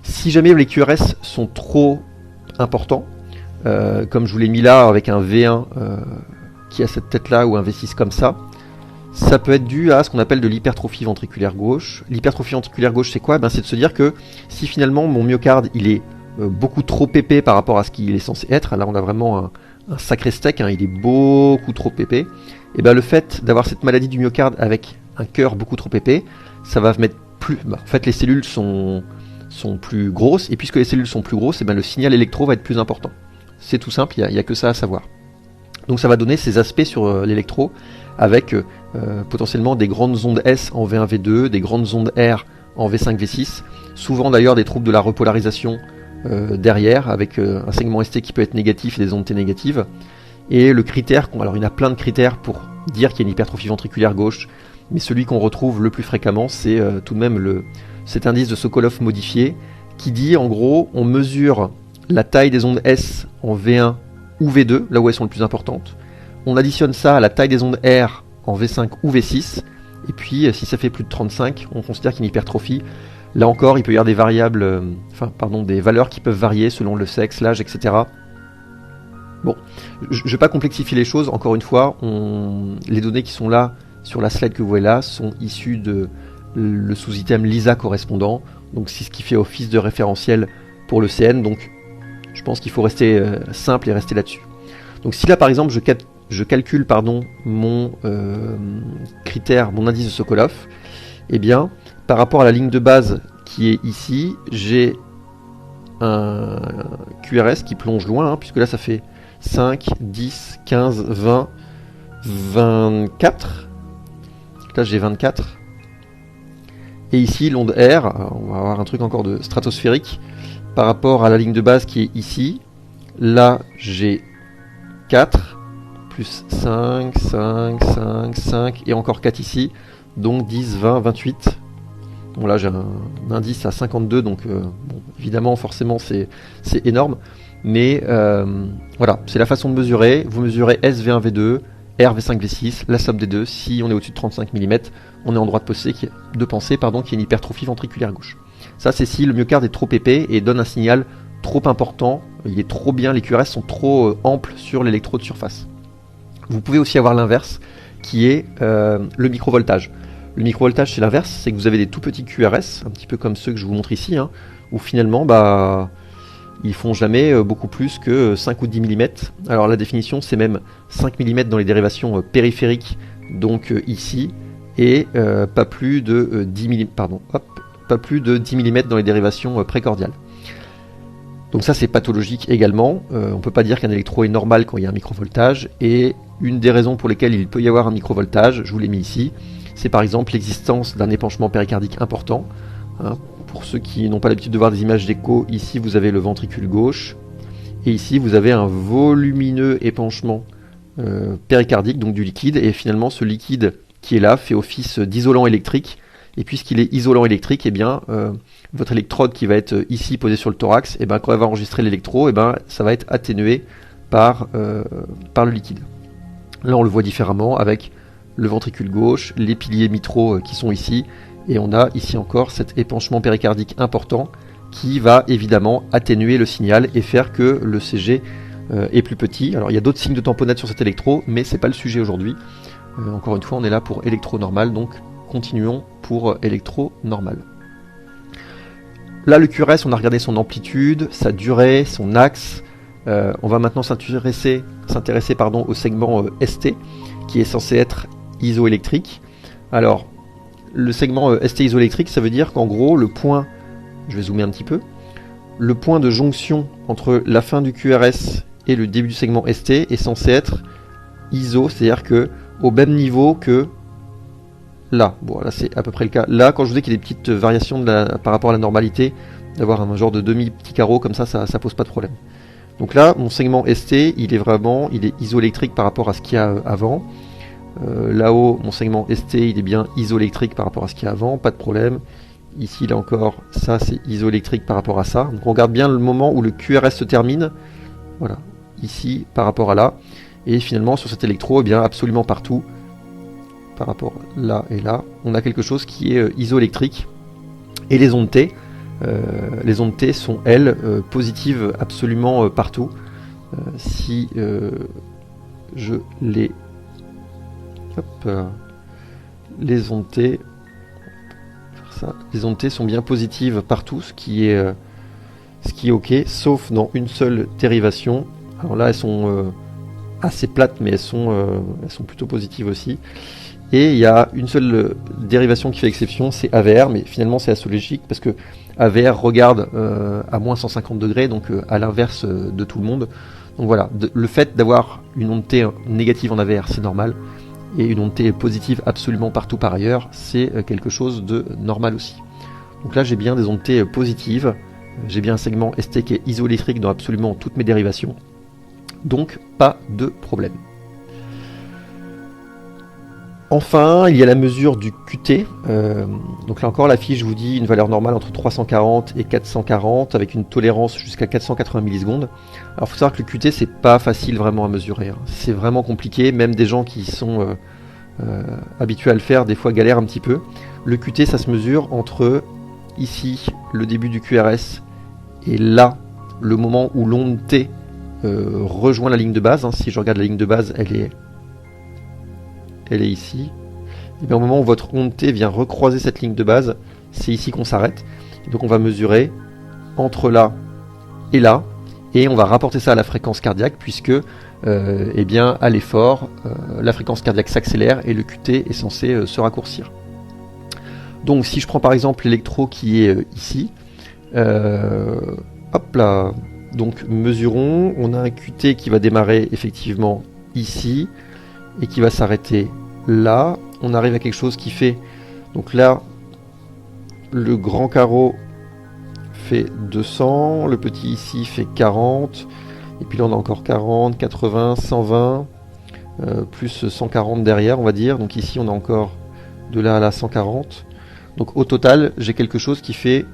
Si jamais les QRS sont trop importants, comme je vous l'ai mis là avec un V1 qui a cette tête là ou un V6 comme ça, ça peut être dû à ce qu'on appelle de l'hypertrophie ventriculaire gauche. L'hypertrophie ventriculaire gauche, c'est quoi ? C'est de se dire que si finalement mon myocarde il est beaucoup trop épais par rapport à ce qu'il est censé être, là on a vraiment un sacré steak, il est beaucoup trop épais, et le fait d'avoir cette maladie du myocarde avec un cœur beaucoup trop épais, ça va mettre plus... en fait les cellules sont plus grosses, et puisque les cellules sont plus grosses, le signal électro va être plus important. C'est tout simple, il n'y a que ça à savoir. Donc ça va donner ces aspects sur l'électro, avec potentiellement des grandes ondes S en V1, V2, des grandes ondes R en V5, V6, souvent d'ailleurs des troubles de la repolarisation derrière, avec un segment ST qui peut être négatif et des ondes T négatives. Et le critère, alors il y en a plein de critères pour dire qu'il y a une hypertrophie ventriculaire gauche, mais celui qu'on retrouve le plus fréquemment, c'est tout de même cet indice de Sokolov modifié, qui dit en gros, on mesure la taille des ondes S en V1 ou V2, là où elles sont les plus importantes. On additionne ça à la taille des ondes R en V5 ou V6, et puis si ça fait plus de 35, on considère qu'il y a une hypertrophie. Là encore, il peut y avoir des variables, des valeurs qui peuvent varier selon le sexe, l'âge, etc. Bon, je ne vais pas complexifier les choses, encore une fois, les données qui sont là, sur la slide que vous voyez là, sont issues de le sous-item LISA correspondant, donc c'est ce qui fait office de référentiel pour le CN, donc je pense qu'il faut rester simple et rester là-dessus. Donc si là par exemple je calcule mon critère, mon indice de Sokolov, eh bien par rapport à la ligne de base qui est ici, j'ai un QRS qui plonge loin, puisque là ça fait 5, 10, 15, 20, 24. Là j'ai 24. Et ici l'onde R, on va avoir un truc encore de stratosphérique, par rapport à la ligne de base qui est ici. Là j'ai 4, plus 5, 5, 5, 5, et encore 4 ici, donc 10, 20, 28. Bon là j'ai un indice à 52, donc évidemment forcément c'est énorme, mais voilà, c'est la façon de mesurer. Vous mesurez S, V1, V2, R, V5, V6, la somme des deux. Si on est au-dessus de 35 mm, on est en droit de penser qu'il y a une hypertrophie ventriculaire gauche. Ça c'est si le myocarde est trop épais et donne un signal trop important, il est trop bien, les QRS sont trop amples sur l'électrode surface. Vous pouvez aussi avoir l'inverse, qui est le microvoltage. Le microvoltage c'est l'inverse, c'est que vous avez des tout petits QRS, un petit peu comme ceux que je vous montre ici, où finalement ils font jamais beaucoup plus que 5 ou 10 mm. Alors la définition c'est même 5 mm dans les dérivations périphériques, donc ici, et pas plus de 10 mm, pas plus de 10 mm dans les dérivations précordiales. Donc ça c'est pathologique également, on peut pas dire qu'un électro est normal quand il y a un microvoltage, et une des raisons pour lesquelles il peut y avoir un microvoltage, je vous l'ai mis ici, c'est par exemple l'existence d'un épanchement péricardique important. Pour ceux qui n'ont pas l'habitude de voir des images d'écho, ici vous avez le ventricule gauche, et ici vous avez un volumineux épanchement péricardique, donc du liquide, et finalement ce liquide qui est là fait office d'isolant électrique, et puisqu'il est isolant électrique, votre électrode qui va être ici posée sur le thorax, quand elle va enregistrer l'électro, ça va être atténué par le liquide. Là on le voit différemment avec le ventricule gauche, les piliers mitraux qui sont ici, et on a ici encore cet épanchement péricardique important qui va évidemment atténuer le signal et faire que le CG est plus petit. Alors il y a d'autres signes de tamponnade sur cet électro, mais c'est pas le sujet aujourd'hui. Encore une fois, on est là pour électro normal, donc continuons pour électro normal. Là, le QRS, on a regardé son amplitude, sa durée, son axe. On va maintenant s'intéresser au segment ST, qui est censé être isoélectrique. Alors, le segment ST isoélectrique, ça veut dire qu'en gros, le point, je vais zoomer un petit peu, le point de jonction entre la fin du QRS et le début du segment ST est censé être iso, c'est-à-dire que au même niveau que là. Bon, là c'est à peu près le cas. Là, quand je vous dis qu'il y a des petites variations par rapport à la normalité, d'avoir un genre de demi-petit carreau comme ça pose pas de problème. Donc là, mon segment ST, il est isoélectrique par rapport à ce qu'il y a avant. Là-haut, mon segment ST, il est bien isoélectrique par rapport à ce qu'il y a avant, pas de problème. Ici, là encore, ça c'est isoélectrique par rapport à ça. Donc on regarde bien le moment où le QRS se termine. Voilà, ici par rapport à là. Et finalement, sur cet électro, eh bien, absolument partout, par rapport là et là, on a quelque chose qui est isoélectrique. Et les ondes T, sont elles positives absolument partout. Si je les... Hop, les ondes T... Les ondes T sont bien positives partout, ce qui est ok, sauf dans une seule dérivation. Alors là, elles sont assez plates, mais elles sont plutôt positives aussi. Et il y a une seule dérivation qui fait exception, c'est AVR, mais finalement c'est assez logique, parce que AVR regarde à moins 150 degrés, donc à l'inverse de tout le monde. Donc voilà, le fait d'avoir une onde T négative en AVR, c'est normal. Et une onde T positive absolument partout par ailleurs, c'est quelque chose de normal aussi. Donc là j'ai bien des ondes T positives, j'ai bien un segment ST qui est isoélectrique dans absolument toutes mes dérivations, donc pas de problème. Enfin, il y a la mesure du QT. Donc là encore, la fiche vous dit une valeur normale entre 340 et 440 avec une tolérance jusqu'à 480 millisecondes. Alors il faut savoir que le QT, c'est pas facile vraiment à mesurer. C'est vraiment compliqué. Même des gens qui sont habitués à le faire, des fois galèrent un petit peu. Le QT, ça se mesure entre ici, le début du QRS, et là, le moment où l'onde T rejoint la ligne de base. Si je regarde la ligne de base, elle est ici. Et bien au moment où votre onde T vient recroiser cette ligne de base, c'est ici qu'on s'arrête. Donc on va mesurer entre là et là, et on va rapporter ça à la fréquence cardiaque, puisque eh bien, à l'effort, la fréquence cardiaque s'accélère et le QT est censé se raccourcir. Donc si je prends par exemple l'électro qui est ici, hop là, donc mesurons, on a un QT qui va démarrer effectivement ici, et qui va s'arrêter là. On arrive à quelque chose qui fait, donc là, le grand carreau fait 200, le petit ici fait 40, et puis là on a encore 40, 80, 120, plus 140 derrière on va dire, donc ici on a encore de là à là 140, donc au total j'ai quelque chose qui fait,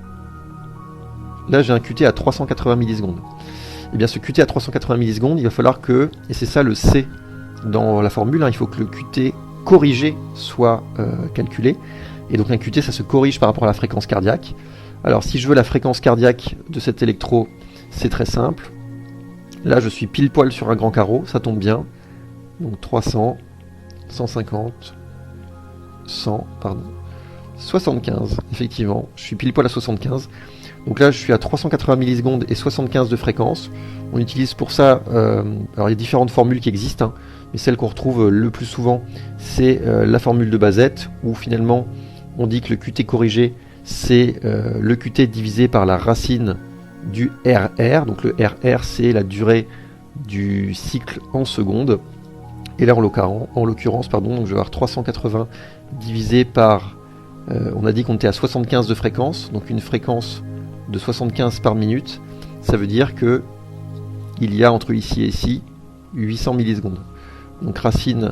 là j'ai un QT à 380 millisecondes. Et bien ce QT à 380 millisecondes, il va falloir que, et c'est ça le C dans la formule, il faut que le QT corrigé soit calculé, et donc un QT ça se corrige par rapport à la fréquence cardiaque. Alors si je veux la fréquence cardiaque de cet électro, c'est très simple. Là je suis pile poil sur un grand carreau, ça tombe bien, donc 300, 150, 100, pardon, 75, effectivement, je suis pile poil à 75. Donc là je suis à 380 millisecondes et 75 de fréquence. On utilise pour ça, alors il y a différentes formules qui existent, mais celle qu'on retrouve le plus souvent, c'est la formule de Bazette, où finalement on dit que le QT corrigé, c'est le QT divisé par la racine du RR. Donc le RR, c'est la durée du cycle en secondes. Et là, en l'occurrence, donc je vais avoir 380 divisé par, on a dit qu'on était à 75 de fréquence, donc une fréquence de 75 par minute. Ça veut dire que il y a entre ici et ici 800 millisecondes. Donc racine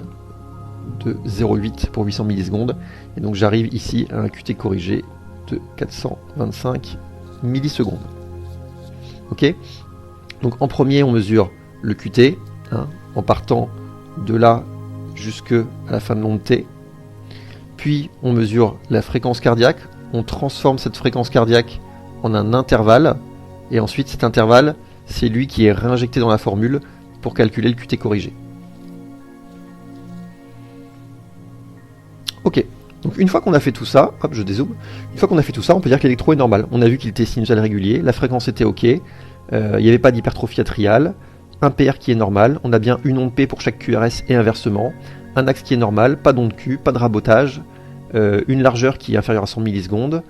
de 0,8 pour 800 millisecondes. Et donc j'arrive ici à un QT corrigé de 425 millisecondes. Ok. Donc en premier, on mesure le QT, hein, en partant de là jusqu'à la fin de l'onde T. Puis on mesure la fréquence cardiaque, on transforme cette fréquence cardiaque en un intervalle, et ensuite cet intervalle, c'est lui qui est réinjecté dans la formule pour calculer le QT corrigé. Ok, donc une fois qu'on a fait tout ça, hop, je dézoome, une fois qu'on a fait tout ça, on peut dire que l'électro est normal. On a vu qu'il était sinusal régulier, la fréquence était ok, il n'y avait pas d'hypertrophie atriale, un PR qui est normal, on a bien une onde P pour chaque QRS et inversement, un axe qui est normal, pas d'onde Q, pas de rabotage, une largeur qui est inférieure à 100 millisecondes,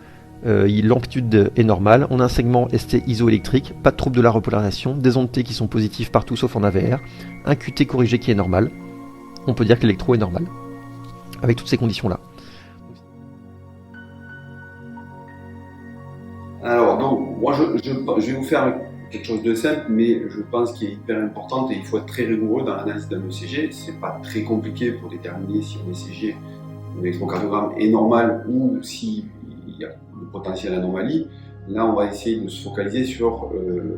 l'amplitude est normale, on a un segment ST isoélectrique, pas de trouble de la repolarisation, des ondes T qui sont positives partout sauf en AVR, un QT corrigé qui est normal. On peut dire que l'électro est normal, avec toutes ces conditions-là. Alors, donc, moi je vais vous faire quelque chose de simple, mais je pense qu'il est hyper important et il faut être très rigoureux dans l'analyse d'un ECG. C'est pas très compliqué pour déterminer si un ECG, l'électrocardiogramme est normal ou s'il y a de potentielle anomalie. Là, on va essayer de se focaliser sur le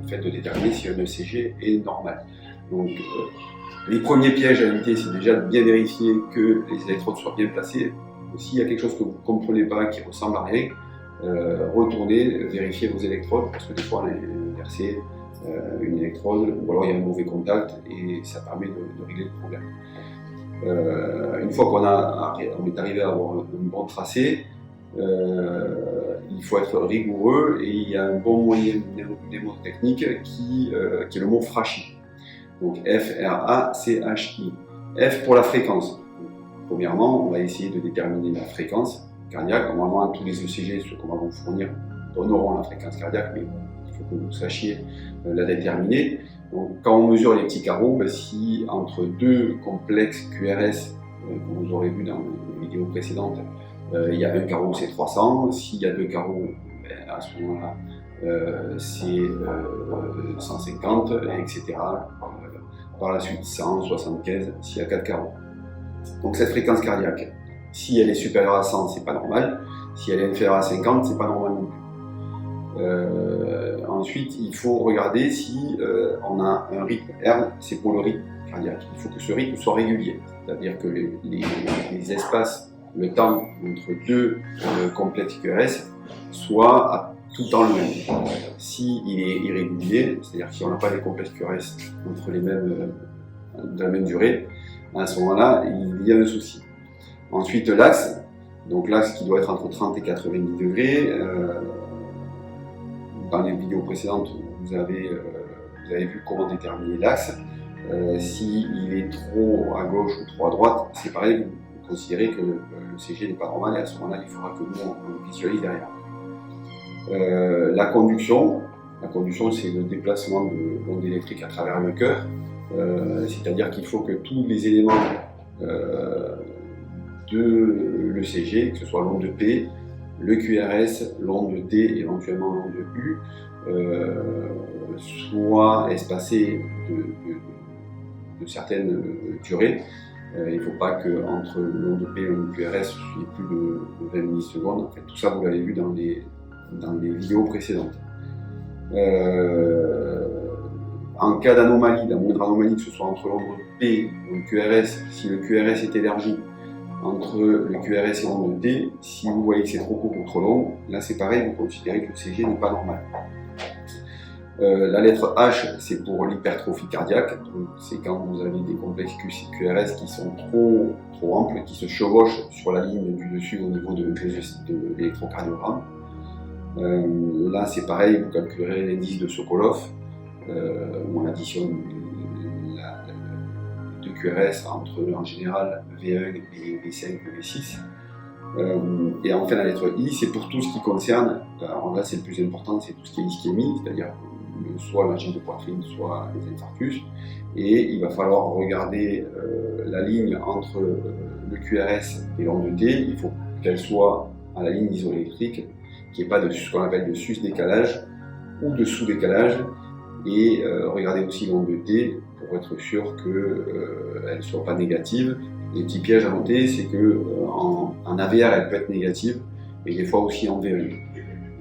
fait de déterminer si un ECG est normal. Donc, les premiers pièges à éviter, c'est déjà de bien vérifier que les électrodes soient bien placées. S'il y a quelque chose que vous ne comprenez pas, qui ressemble à rien, retournez vérifier vos électrodes, parce que des fois on a inversé une électrode, ou alors il y a un mauvais contact, et ça permet de régler le problème. Une fois qu'on est arrivé à avoir un bon tracé, il faut être rigoureux, et il y a un bon moyen mnémotechnique qui est le mot FRACHI. Donc F-R-A-C-H-I. F pour la fréquence. Premièrement, on va essayer de déterminer la fréquence cardiaque. Normalement, tous les ECG, ceux qu'on va vous fournir, donneront la fréquence cardiaque, mais il faut que vous sachiez la déterminer. Donc, quand on mesure les petits carreaux, si entre deux complexes QRS, comme vous aurez vu dans les vidéos précédentes, il y a un carreau, c'est 300. S'il y a deux carreaux, à ce moment-là, c'est 150, etc. Par la suite, 100, 75, s'il y a 4 carreaux. Donc cette fréquence cardiaque, si elle est supérieure à 100, c'est pas normal. Si elle est inférieure à 50, c'est pas normal non plus. Ensuite, il faut regarder si on a un rythme. R, c'est pour le rythme cardiaque. Il faut que ce rythme soit régulier. C'est-à-dire que les espaces, le temps entre deux complexes QRS soit tout le temps le même. Si il est irrégulier, c'est-à-dire si on n'a pas les complexes QRS entre les mêmes, de la même durée, à ce moment-là, il y a un souci. Ensuite, l'axe, donc l'axe qui doit être entre 30 et 90 degrés. Dans les vidéos précédentes, vous avez vu comment déterminer l'axe. S'il est trop à gauche ou trop à droite, c'est pareil, vous considérez que le CG n'est pas normal et à ce moment-là, il faudra que nous, on visualise derrière. La conduction, c'est le déplacement de l'onde électrique à travers le cœur. C'est-à-dire qu'il faut que tous les éléments de l'ECG, que ce soit l'onde P, le QRS, l'onde T, éventuellement l'onde U, soient espacés de certaines durées. Il ne faut pas qu'entre l'onde P et l'onde QRS, il y ait plus de 20 millisecondes. En fait, tout ça, vous l'avez vu dans les vidéos précédentes. En cas d'anomalie, la moindre anomalie, que ce soit entre l'onde P et le QRS, si le QRS est élargi entre le QRS et l'onde T, si vous voyez que c'est trop court ou trop long, là c'est pareil, vous considérez que le CG n'est pas normal. La lettre H, c'est pour l'hypertrophie cardiaque, c'est quand vous avez des complexes QRS qui sont trop amples, qui se chevauchent sur la ligne du dessus au niveau de l'électrocardiogramme. Là c'est pareil, vous calculerez l'indice de Sokolov, où on additionne les deux QRS entre en général V1 et V5 ou V6. Et enfin la lettre I, c'est pour tout ce qui concerne, alors là c'est le plus important, c'est tout ce qui est ischémie, c'est-à-dire soit l'angine de poitrine, soit les infarctus. Et il va falloir regarder la ligne entre le QRS et l'onde T, il faut qu'elle soit à la ligne isoélectrique, qu'il n'y ait pas de ce qu'on appelle de sus-décalage ou de sous-décalage. Et regardez aussi l'onde T pour être sûr qu'elle ne soit pas négative. Les petits pièges à noter, c'est qu'en AVR, elle peut être négative, et des fois aussi en V1.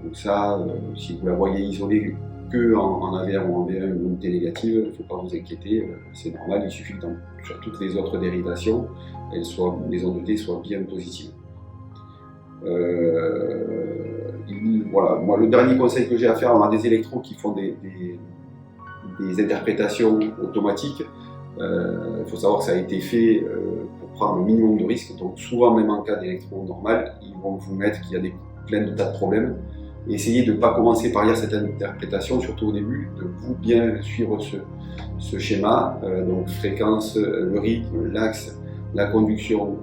Donc ça, si vous la voyez isolée que en AVR ou en V1 une montée négative, il ne faut pas vous inquiéter, c'est normal, il suffit que sur toutes les autres dérivations, les ondes T soient bien positives. Voilà, moi le dernier conseil que j'ai à faire, on a des électros qui font des interprétations automatiques. Il faut savoir que ça a été fait pour prendre le minimum de risques, donc souvent même en cas d'électro normal, ils vont vous mettre qu'il y a plein de tas de problèmes. Et essayez de ne pas commencer par lire cette interprétation, surtout au début, de vous bien suivre ce schéma, donc fréquence, le rythme, l'axe, la conduction,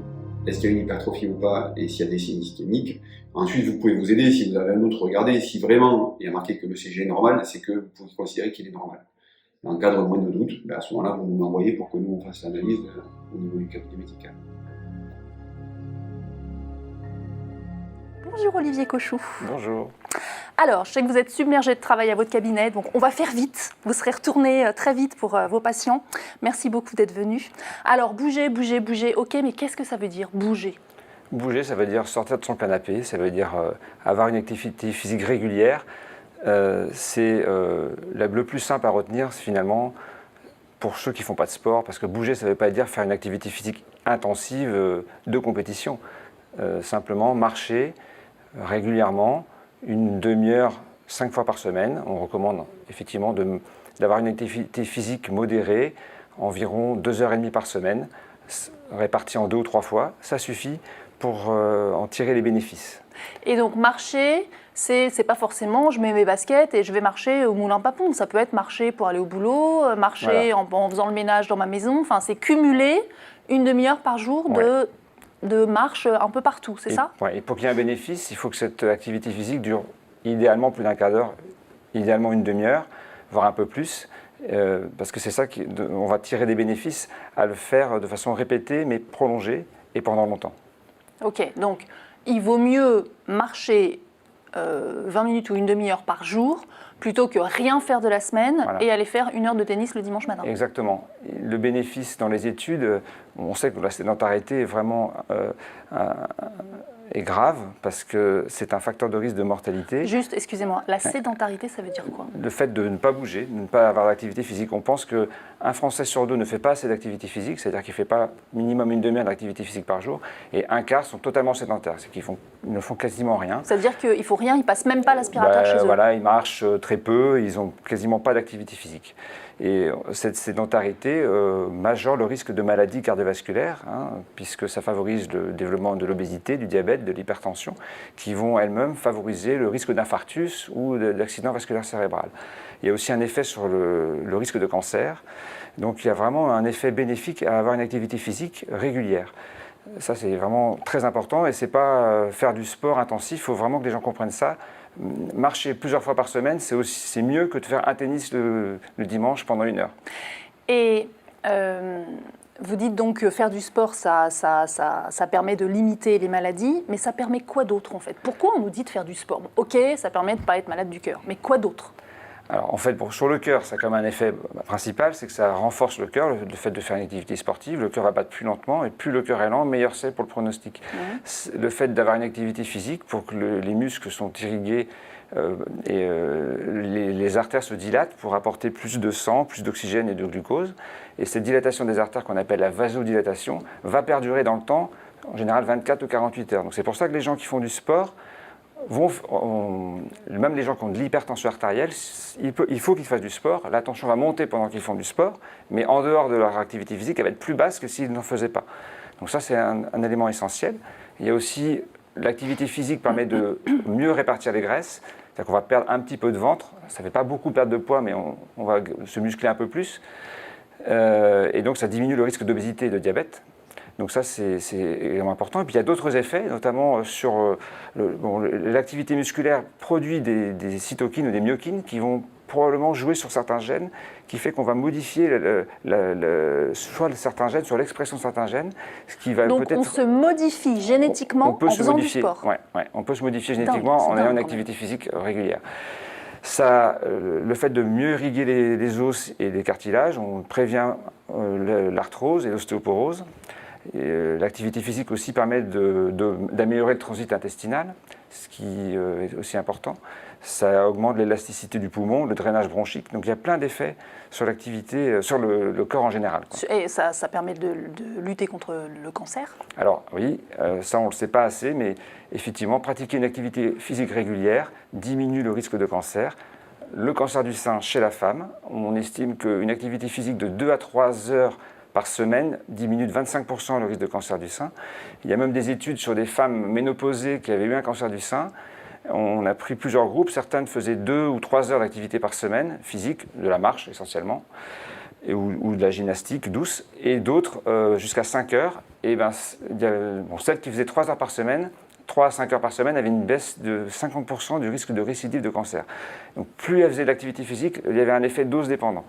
est-ce qu'il y a une hypertrophie ou pas, et s'il y a des signes ischémiques. Ensuite, vous pouvez vous aider, si vous avez un autre, regardez, si vraiment il y a marqué que le CG est normal, c'est que vous pouvez considérer qu'il est normal. En cas de moindre doute, à ce moment-là, vous nous l'envoyez pour que nous on fasse l'analyse au niveau du cabinet médical. Bonjour Olivier Cochou. Bonjour. Alors, je sais que vous êtes submergé de travail à votre cabinet, donc on va faire vite. Vous serez retourné très vite pour vos patients. Merci beaucoup d'être venu. Alors, bouger, ok, mais qu'est-ce que ça veut dire, bouger ? Bouger, ça veut dire sortir de son canapé, ça veut dire avoir une activité physique régulière. C'est le plus simple à retenir, finalement, pour ceux qui ne font pas de sport, parce que bouger, ça ne veut pas dire faire une activité physique intensive de compétition. Simplement marcher régulièrement, une demi-heure, 5 fois par semaine. On recommande effectivement d'avoir une activité physique modérée, environ 2h30 par semaine, répartie en 2 ou 3 fois. Ça suffit pour en tirer les bénéfices. Et donc marcher, c'est pas forcément je mets mes baskets et je vais marcher au Moulin Papon. Ça peut être marcher pour aller au boulot, marcher en faisant le ménage dans ma maison. Enfin, c'est cumuler une demi-heure par jour de marche un peu partout, c'est ça ? Et pour qu'il y ait un bénéfice, il faut que cette activité physique dure idéalement plus d'un quart d'heure, idéalement une demi-heure, voire un peu plus, parce que c'est ça on va tirer des bénéfices à le faire de façon répétée, mais prolongée et pendant longtemps. Ok, donc il vaut mieux marcher 20 minutes ou une demi-heure par jour plutôt que rien faire de la semaine et aller faire 1 heure de tennis le dimanche matin. Exactement. Le bénéfice dans les études, on sait que la sédentarité est vraiment est grave parce que c'est un facteur de risque de mortalité. Juste, excusez-moi, la sédentarité, ça veut dire quoi ? Le fait de ne pas bouger, de ne pas avoir d'activité physique. On pense qu'un Français sur 2 ne fait pas assez d'activité physique, c'est-à-dire qu'il ne fait pas minimum une demi-heure d'activité physique par jour, et un quart sont totalement sédentaires, c'est qu'ils ne font quasiment rien. C'est-à-dire qu'il ne faut rien, ils ne passent même pas l'aspirateur chez eux. Voilà, ils marchent très peu, ils n'ont quasiment pas d'activité physique. Et cette sédentarité majeure le risque de maladies cardiovasculaires, puisque ça favorise le développement de l'obésité, du diabète, de l'hypertension, qui vont elles-mêmes favoriser le risque d'infarctus ou d'accident vasculaire cérébral. Il y a aussi un effet sur le risque de cancer. Donc il y a vraiment un effet bénéfique à avoir une activité physique régulière. Ça, c'est vraiment très important et ce n'est pas faire du sport intensif, il faut vraiment que les gens comprennent ça. Marcher plusieurs fois par semaine, c'est mieux que de faire un tennis le dimanche pendant 1 heure. Et vous dites donc que faire du sport, ça permet de limiter les maladies, mais ça permet quoi d'autre en fait ? Pourquoi on nous dit de faire du sport ? Ok, ça permet de ne pas être malade du cœur, mais quoi d'autre ? Alors en fait, sur le cœur, ça a quand même un effet principal, c'est que ça renforce le cœur, le fait de faire une activité sportive. Le cœur va battre plus lentement, et plus le cœur est lent, meilleur c'est pour le pronostic. Le fait d'avoir une activité physique, pour que les muscles sont irrigués et les artères se dilatent pour apporter plus de sang, plus d'oxygène et de glucose. Et cette dilatation des artères, qu'on appelle la vasodilatation, va perdurer dans le temps, en général 24 ou 48 heures. Donc c'est pour ça que les gens qui font du sport, même les gens qui ont de l'hypertension artérielle, il faut qu'ils fassent du sport. La tension va monter pendant qu'ils font du sport, mais en dehors de leur activité physique, elle va être plus basse que s'ils n'en faisaient pas. Donc ça, c'est un élément essentiel. Il y a aussi, l'activité physique permet de mieux répartir les graisses. C'est-à-dire qu'on va perdre un petit peu de ventre. Ça ne fait pas beaucoup perdre de poids, mais on va se muscler un peu plus. Et donc ça diminue le risque d'obésité et de diabète. Donc ça, c'est également important. Et puis il y a d'autres effets, notamment sur l'activité musculaire produit des cytokines ou des myokines qui vont probablement jouer sur certains gènes, qui fait qu'on va modifier soit certains gènes, soit l'expression de certains gènes, ce qui va donc on se modifie génétiquement en faisant du sport. Ouais, on peut se modifier génétiquement en ayant une activité physique régulière. Ça, le fait de mieux irriguer les os et les cartilages, on prévient l'arthrose et l'ostéoporose. L'activité physique aussi permet d'améliorer le transit intestinal. ce qui est aussi important. Ça augmente l'élasticité du poumon, le drainage bronchique. Donc il y a plein d'effets sur l'activité, sur le corps en général, quoi. Et ça permet de lutter contre le cancer? Alors oui, ça on ne le sait pas assez, mais effectivement, pratiquer une activité physique régulière diminue le risque de cancer. Le cancer du sein chez la femme, on estime qu'une activité physique de 2 à 3 heures par semaine diminue de 25% le risque de cancer du sein. Il y a même des études sur des femmes ménopausées qui avaient eu un cancer du sein. On a pris plusieurs groupes, certaines faisaient 2 ou 3 heures d'activité par semaine, physique, de la marche essentiellement, ou de la gymnastique douce, et d'autres jusqu'à 5 heures. Et celles qui faisaient 3 heures par semaine, 3 à 5 heures par semaine, avaient une baisse de 50% du risque de récidive de cancer. Donc plus elles faisaient de l'activité physique, il y avait un effet dose dépendant.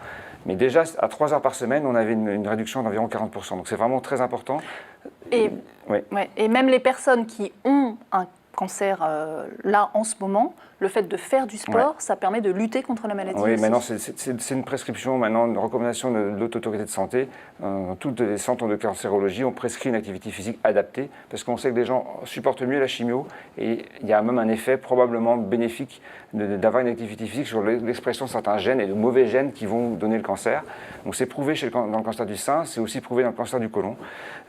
Mais déjà, à 3 heures par semaine, on avait une réduction d'environ 40%. Donc c'est vraiment très important. Et, oui. Et même les personnes qui ont un cancer là en ce moment, le fait de faire du sport, ça permet de lutter contre la maladie. Oui, aussi. maintenant c'est une prescription, maintenant une recommandation de l'Haute Autorité de Santé. Toutes les centres de cancérologie ont prescrit une activité physique adaptée parce qu'on sait que les gens supportent mieux la chimio et il y a même un effet probablement bénéfique d'avoir une activité physique sur l'expression de certains gènes et de mauvais gènes qui vont donner le cancer. Donc c'est prouvé dans le cancer du sein, c'est aussi prouvé dans le cancer du côlon.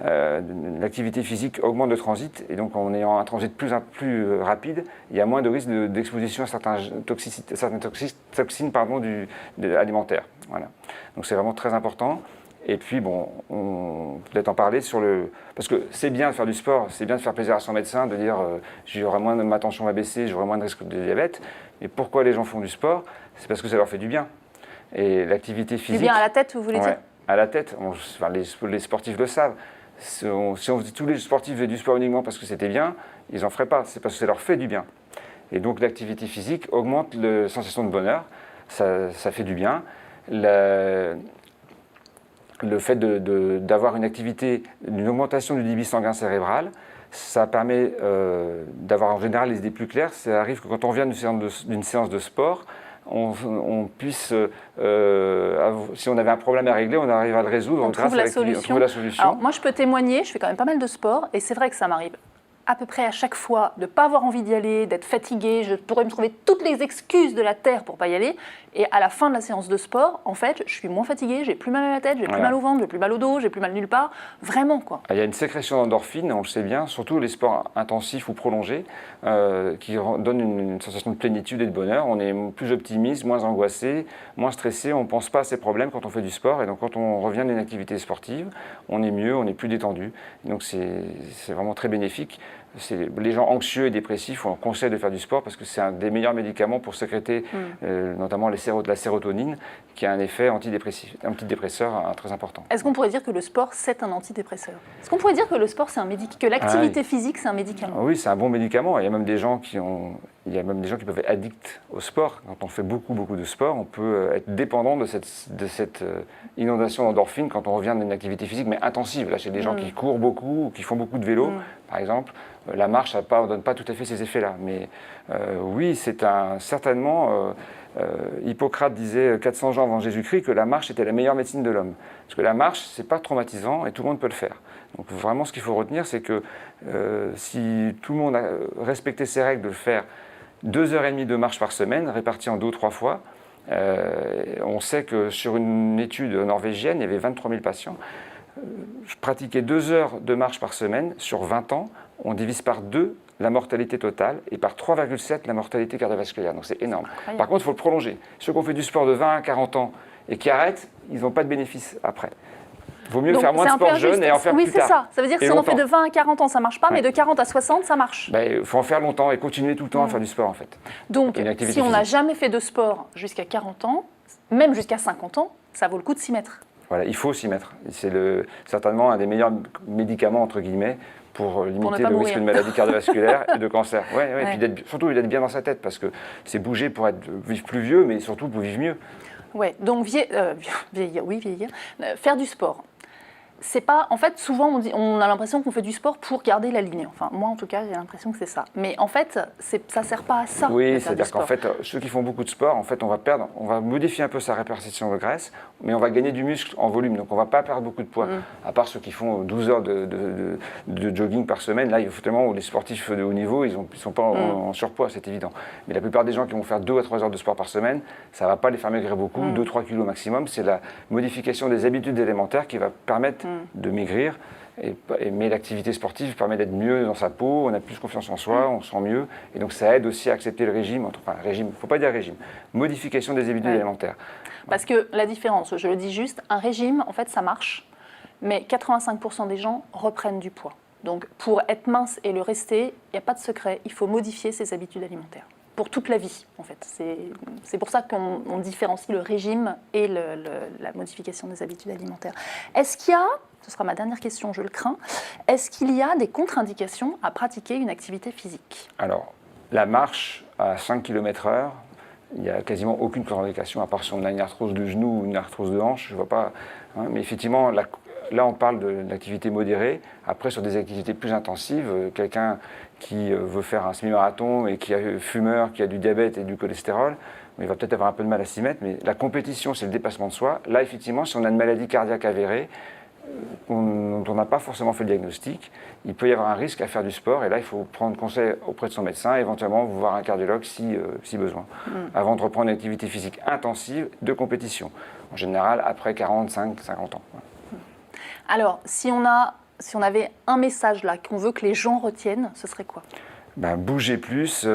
L'activité physique augmente le transit et donc en ayant un transit plus rapide, il y a moins de risque d'exposition à certaines toxines alimentaires. Voilà. Donc c'est vraiment très important. Et puis bon, on peut-être en parler parce que c'est bien de faire du sport, c'est bien de faire plaisir à son médecin, de dire ma tension va baisser, j'aurai moins de risque de diabète. Mais pourquoi les gens font du sport? C'est parce que ça leur fait du bien. Et l'activité physique. Du bien à la tête, vous voulez dire? À la tête. Les sportifs le savent. Si on dit tous les sportifs faisaient du sport uniquement parce que c'était bien, ils n'en feraient pas. C'est parce que ça leur fait du bien. Et donc l'activité physique augmente la sensation de bonheur. Ça fait du bien. Le fait d'avoir une activité, une augmentation du débit sanguin cérébral, ça permet d'avoir en général les idées plus claires. Ça arrive que quand on revient d'une séance de sport, on puisse, si on avait un problème à régler, on arrive à le résoudre grâce à l'activité. On trouve la solution. Alors moi je peux témoigner, je fais quand même pas mal de sport et c'est vrai que ça m'arrive à peu près à chaque fois de ne pas avoir envie d'y aller, d'être fatiguée, je pourrais me trouver toutes les excuses de la terre pour ne pas y aller. Et à la fin de la séance de sport, en fait, je suis moins fatiguée, j'ai plus mal à la tête, j'ai plus mal au ventre, j'ai plus mal au dos, j'ai plus mal nulle part. Vraiment, quoi. Il y a une sécrétion d'endorphine, on le sait bien, surtout les sports intensifs ou prolongés, qui donnent une sensation de plénitude et de bonheur. On est plus optimiste, moins angoissé, moins stressé, on ne pense pas à ses problèmes quand on fait du sport. Et donc quand on revient d'une activité sportive, on est mieux, on est plus détendu. Et donc c'est vraiment très bénéfique. Les gens anxieux et dépressifs, on conseille de faire du sport parce que c'est un des meilleurs médicaments pour sécréter notamment de la sérotonine, qui a un effet antidépresseur très important. Est-ce qu'on pourrait dire que le sport, c'est un antidépresseur? Est-ce qu'on pourrait dire que le sport, c'est un médicament, que l'activité physique, c'est un médicament? Oui, c'est un bon médicament. Il y a même des gens qui peuvent être addicts au sport. Quand on fait beaucoup de sport, on peut être dépendant de cette inondation d'endorphines quand on revient d'une activité physique, mais intensive. Là, chez des gens qui courent beaucoup ou qui font beaucoup de vélo, par exemple, la marche ne donne pas tout à fait ces effets-là. Mais oui, c'est certainement... Hippocrate disait 400 ans avant Jésus-Christ que la marche était la meilleure médecine de l'homme. Parce que la marche, ce n'est pas traumatisant et tout le monde peut le faire. Donc vraiment, ce qu'il faut retenir, c'est que si tout le monde a respecté ses règles de faire 2h30 de marche par semaine, répartie en 2 ou 3 fois, on sait que sur une étude norvégienne, il y avait 23 000 patients. Pratiquer 2 heures de marche par semaine sur 20 ans, on divise par 2 la mortalité totale et par 3,7 la mortalité cardiovasculaire. Donc c'est énorme. Incroyable. Par contre, il faut le prolonger. Ceux qui ont fait du sport de 20 à 40 ans et qui arrêtent, ils n'ont pas de bénéfice après. Il vaut mieux faire moins de sport jeune et en faire plus tard. Oui, c'est ça. Ça veut dire que si on fait de 20 à 40 ans, ça ne marche pas, mais de 40 à 60, ça marche. Il faut en faire longtemps et continuer tout le temps à faire du sport, en fait. Donc, si on n'a jamais fait de sport jusqu'à 40 ans, même jusqu'à 50 ans, ça vaut le coup de s'y mettre. Voilà, il faut s'y mettre. C'est certainement un des meilleurs médicaments, entre guillemets, pour limiter le risque de maladie cardiovasculaire et de cancer. Et puis surtout d'être bien dans sa tête, parce que c'est bouger pour vivre plus vieux, mais surtout pour vivre mieux. Ouais, donc vieillir. Faire du sport. c'est pas. En fait, souvent, on a l'impression qu'on fait du sport pour garder la ligne. Enfin, moi, en tout cas, j'ai l'impression que c'est ça. Mais en fait, ça sert pas à ça. Oui, c'est-à-dire qu'en fait, ceux qui font beaucoup de sport, en fait, on va modifier un peu sa répartition de graisse, mais on va gagner du muscle en volume. Donc, on va pas perdre beaucoup de poids. À part ceux qui font 12 heures de jogging par semaine. Là, il faut tellement les sportifs de haut niveau, ils sont pas en surpoids, c'est évident. Mais la plupart des gens qui vont faire 2 à 3 heures de sport par semaine, ça va pas les faire maigrir beaucoup, 2-3 kilos maximum. C'est la modification des habitudes alimentaires qui va permettre de maigrir, mais l'activité sportive permet d'être mieux dans sa peau, on a plus confiance en soi, on se sent mieux, et donc ça aide aussi à accepter le régime, enfin régime, il ne faut pas dire régime, modification des habitudes alimentaires. Parce que la différence, je le dis juste, un régime, en fait, ça marche, mais 85% des gens reprennent du poids. Donc pour être mince et le rester, il n'y a pas de secret, il faut modifier ses habitudes alimentaires. Pour toute la vie, en fait. C'est pour ça qu'on différencie le régime et la modification des habitudes alimentaires. Est-ce qu'il y a, ce sera ma dernière question, je le crains, est-ce qu'il y a des contre-indications à pratiquer une activité physique? Alors, la marche à 5 km/h, il n'y a quasiment aucune contre-indication, à part si on a une arthrose de genou ou une arthrose de hanche, je ne vois pas. Hein, mais effectivement, là, on parle de l'activité modérée. Après, sur des activités plus intensives, quelqu'un qui veut faire un semi-marathon et qui est fumeur, qui a du diabète et du cholestérol, il va peut-être avoir un peu de mal à s'y mettre, mais la compétition, c'est le dépassement de soi. Là, effectivement, si on a une maladie cardiaque avérée, dont on n'a pas forcément fait le diagnostic, il peut y avoir un risque à faire du sport, et là, il faut prendre conseil auprès de son médecin, éventuellement voir un cardiologue si besoin, avant de reprendre une activité physique intensive de compétition. En général, après 45-50 ans. Alors, si on avait un message là qu'on veut que les gens retiennent, ce serait quoi? Bougez plus,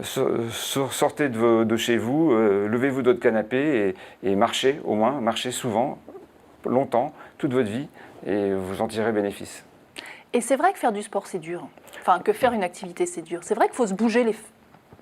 sortez de chez vous, levez-vous de votre canapé et marchez au moins, marchez souvent, longtemps, toute votre vie, et vous en tirerez bénéfice. Et c'est vrai que faire du sport, c'est dur. Enfin, que faire une activité, c'est dur. C'est vrai qu'il faut se bouger les...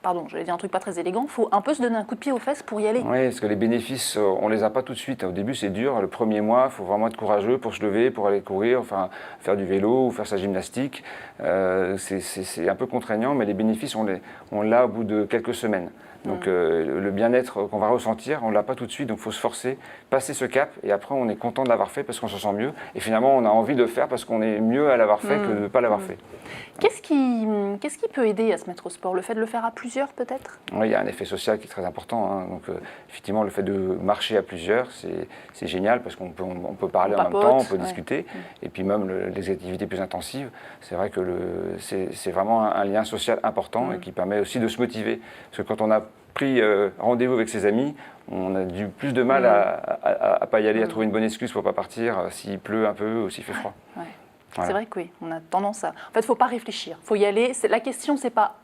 Pardon, j'allais dire un truc pas très élégant, il faut un peu se donner un coup de pied aux fesses pour y aller. Oui, parce que les bénéfices, on les a pas tout de suite. Au début, c'est dur. Le premier mois, il faut vraiment être courageux pour se lever, pour aller courir, enfin, faire du vélo ou faire sa gymnastique. C'est un peu contraignant, mais les bénéfices, on l'a au bout de quelques semaines. Donc le bien-être qu'on va ressentir, on ne l'a pas tout de suite, donc il faut se forcer, passer ce cap, et après on est content de l'avoir fait parce qu'on se sent mieux. Et finalement, on a envie de le faire parce qu'on est mieux à l'avoir fait que de ne pas l'avoir fait. Qu'est-ce qui peut aider à se mettre au sport? Le fait de le faire à plusieurs, peut-être? Oui, il y a un effet social qui est très important. Hein. Donc, effectivement, le fait de marcher à plusieurs, c'est génial parce qu'on peut parler en même temps, on peut discuter. Et puis même les activités plus intensives, c'est vrai que c'est vraiment un lien social important et qui permet aussi de se motiver. Parce que quand on a pris rendez-vous avec ses amis, on a du plus de mal à pas y aller, à trouver une bonne excuse pour pas partir s'il pleut un peu ou s'il fait froid. Ouais. Voilà. C'est vrai que oui, on a tendance à... En fait, il ne faut pas réfléchir, il faut y aller. La question, c'est pas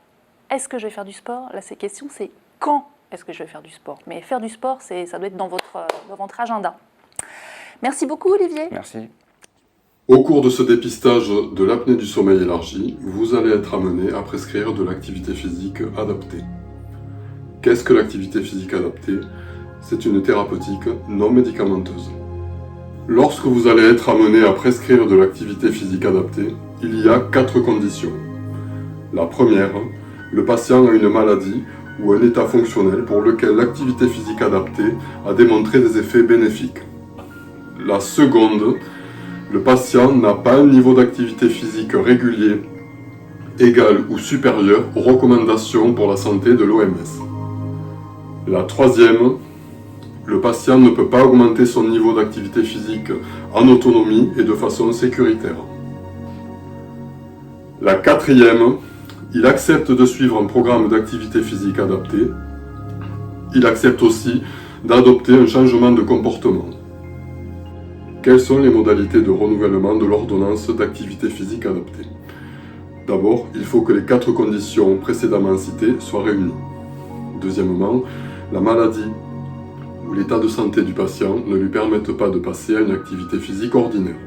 est-ce que je vais faire du sport? La question, c'est quand est-ce que je vais faire du sport? Mais faire du sport, ça doit être dans votre agenda. Merci beaucoup, Olivier. Merci. Au cours de ce dépistage de l'apnée du sommeil élargi, vous allez être amené à prescrire de l'activité physique adaptée. Qu'est-ce que l'activité physique adaptée? C'est une thérapeutique non médicamenteuse. Lorsque vous allez être amené à prescrire de l'activité physique adaptée, il y a 4 conditions. La première, le patient a une maladie ou un état fonctionnel pour lequel l'activité physique adaptée a démontré des effets bénéfiques. La seconde, le patient n'a pas un niveau d'activité physique régulier, égal ou supérieur aux recommandations pour la santé de l'OMS. La troisième, le patient ne peut pas augmenter son niveau d'activité physique en autonomie et de façon sécuritaire. La quatrième, il accepte de suivre un programme d'activité physique adapté. Il accepte aussi d'adopter un changement de comportement. Quelles sont les modalités de renouvellement de l'ordonnance d'activité physique adaptée? D'abord, il faut que les 4 conditions précédemment citées soient réunies. Deuxièmement, la maladie ou l'état de santé du patient ne lui permettent pas de passer à une activité physique ordinaire.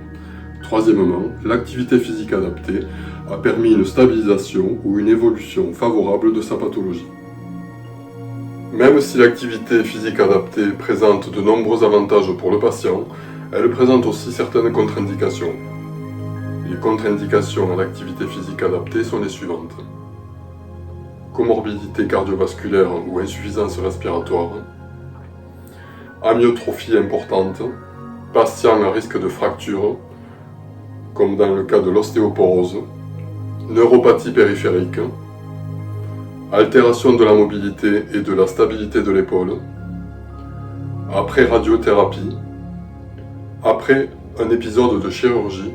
Troisièmement, l'activité physique adaptée a permis une stabilisation ou une évolution favorable de sa pathologie. Même si l'activité physique adaptée présente de nombreux avantages pour le patient, elle présente aussi certaines contre-indications. Les contre-indications à l'activité physique adaptée sont les suivantes. Comorbidité cardiovasculaire ou insuffisance respiratoire, amyotrophie importante, patient à risque de fracture, comme dans le cas de l'ostéoporose, neuropathie périphérique, altération de la mobilité et de la stabilité de l'épaule, après radiothérapie, après un épisode de chirurgie,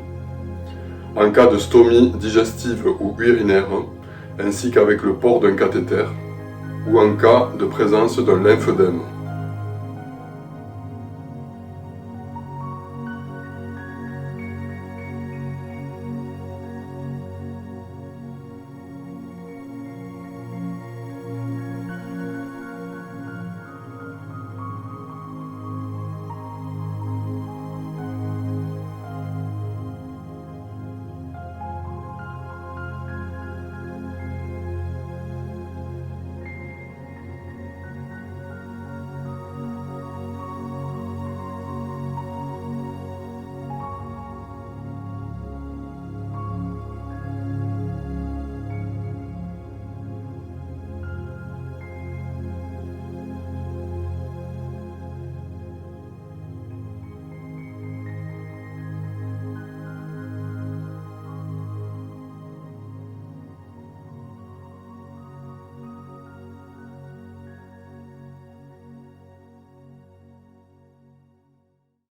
en cas de stomie digestive ou urinaire, ainsi qu'avec le port d'un cathéter, ou en cas de présence d'un lymphœdème.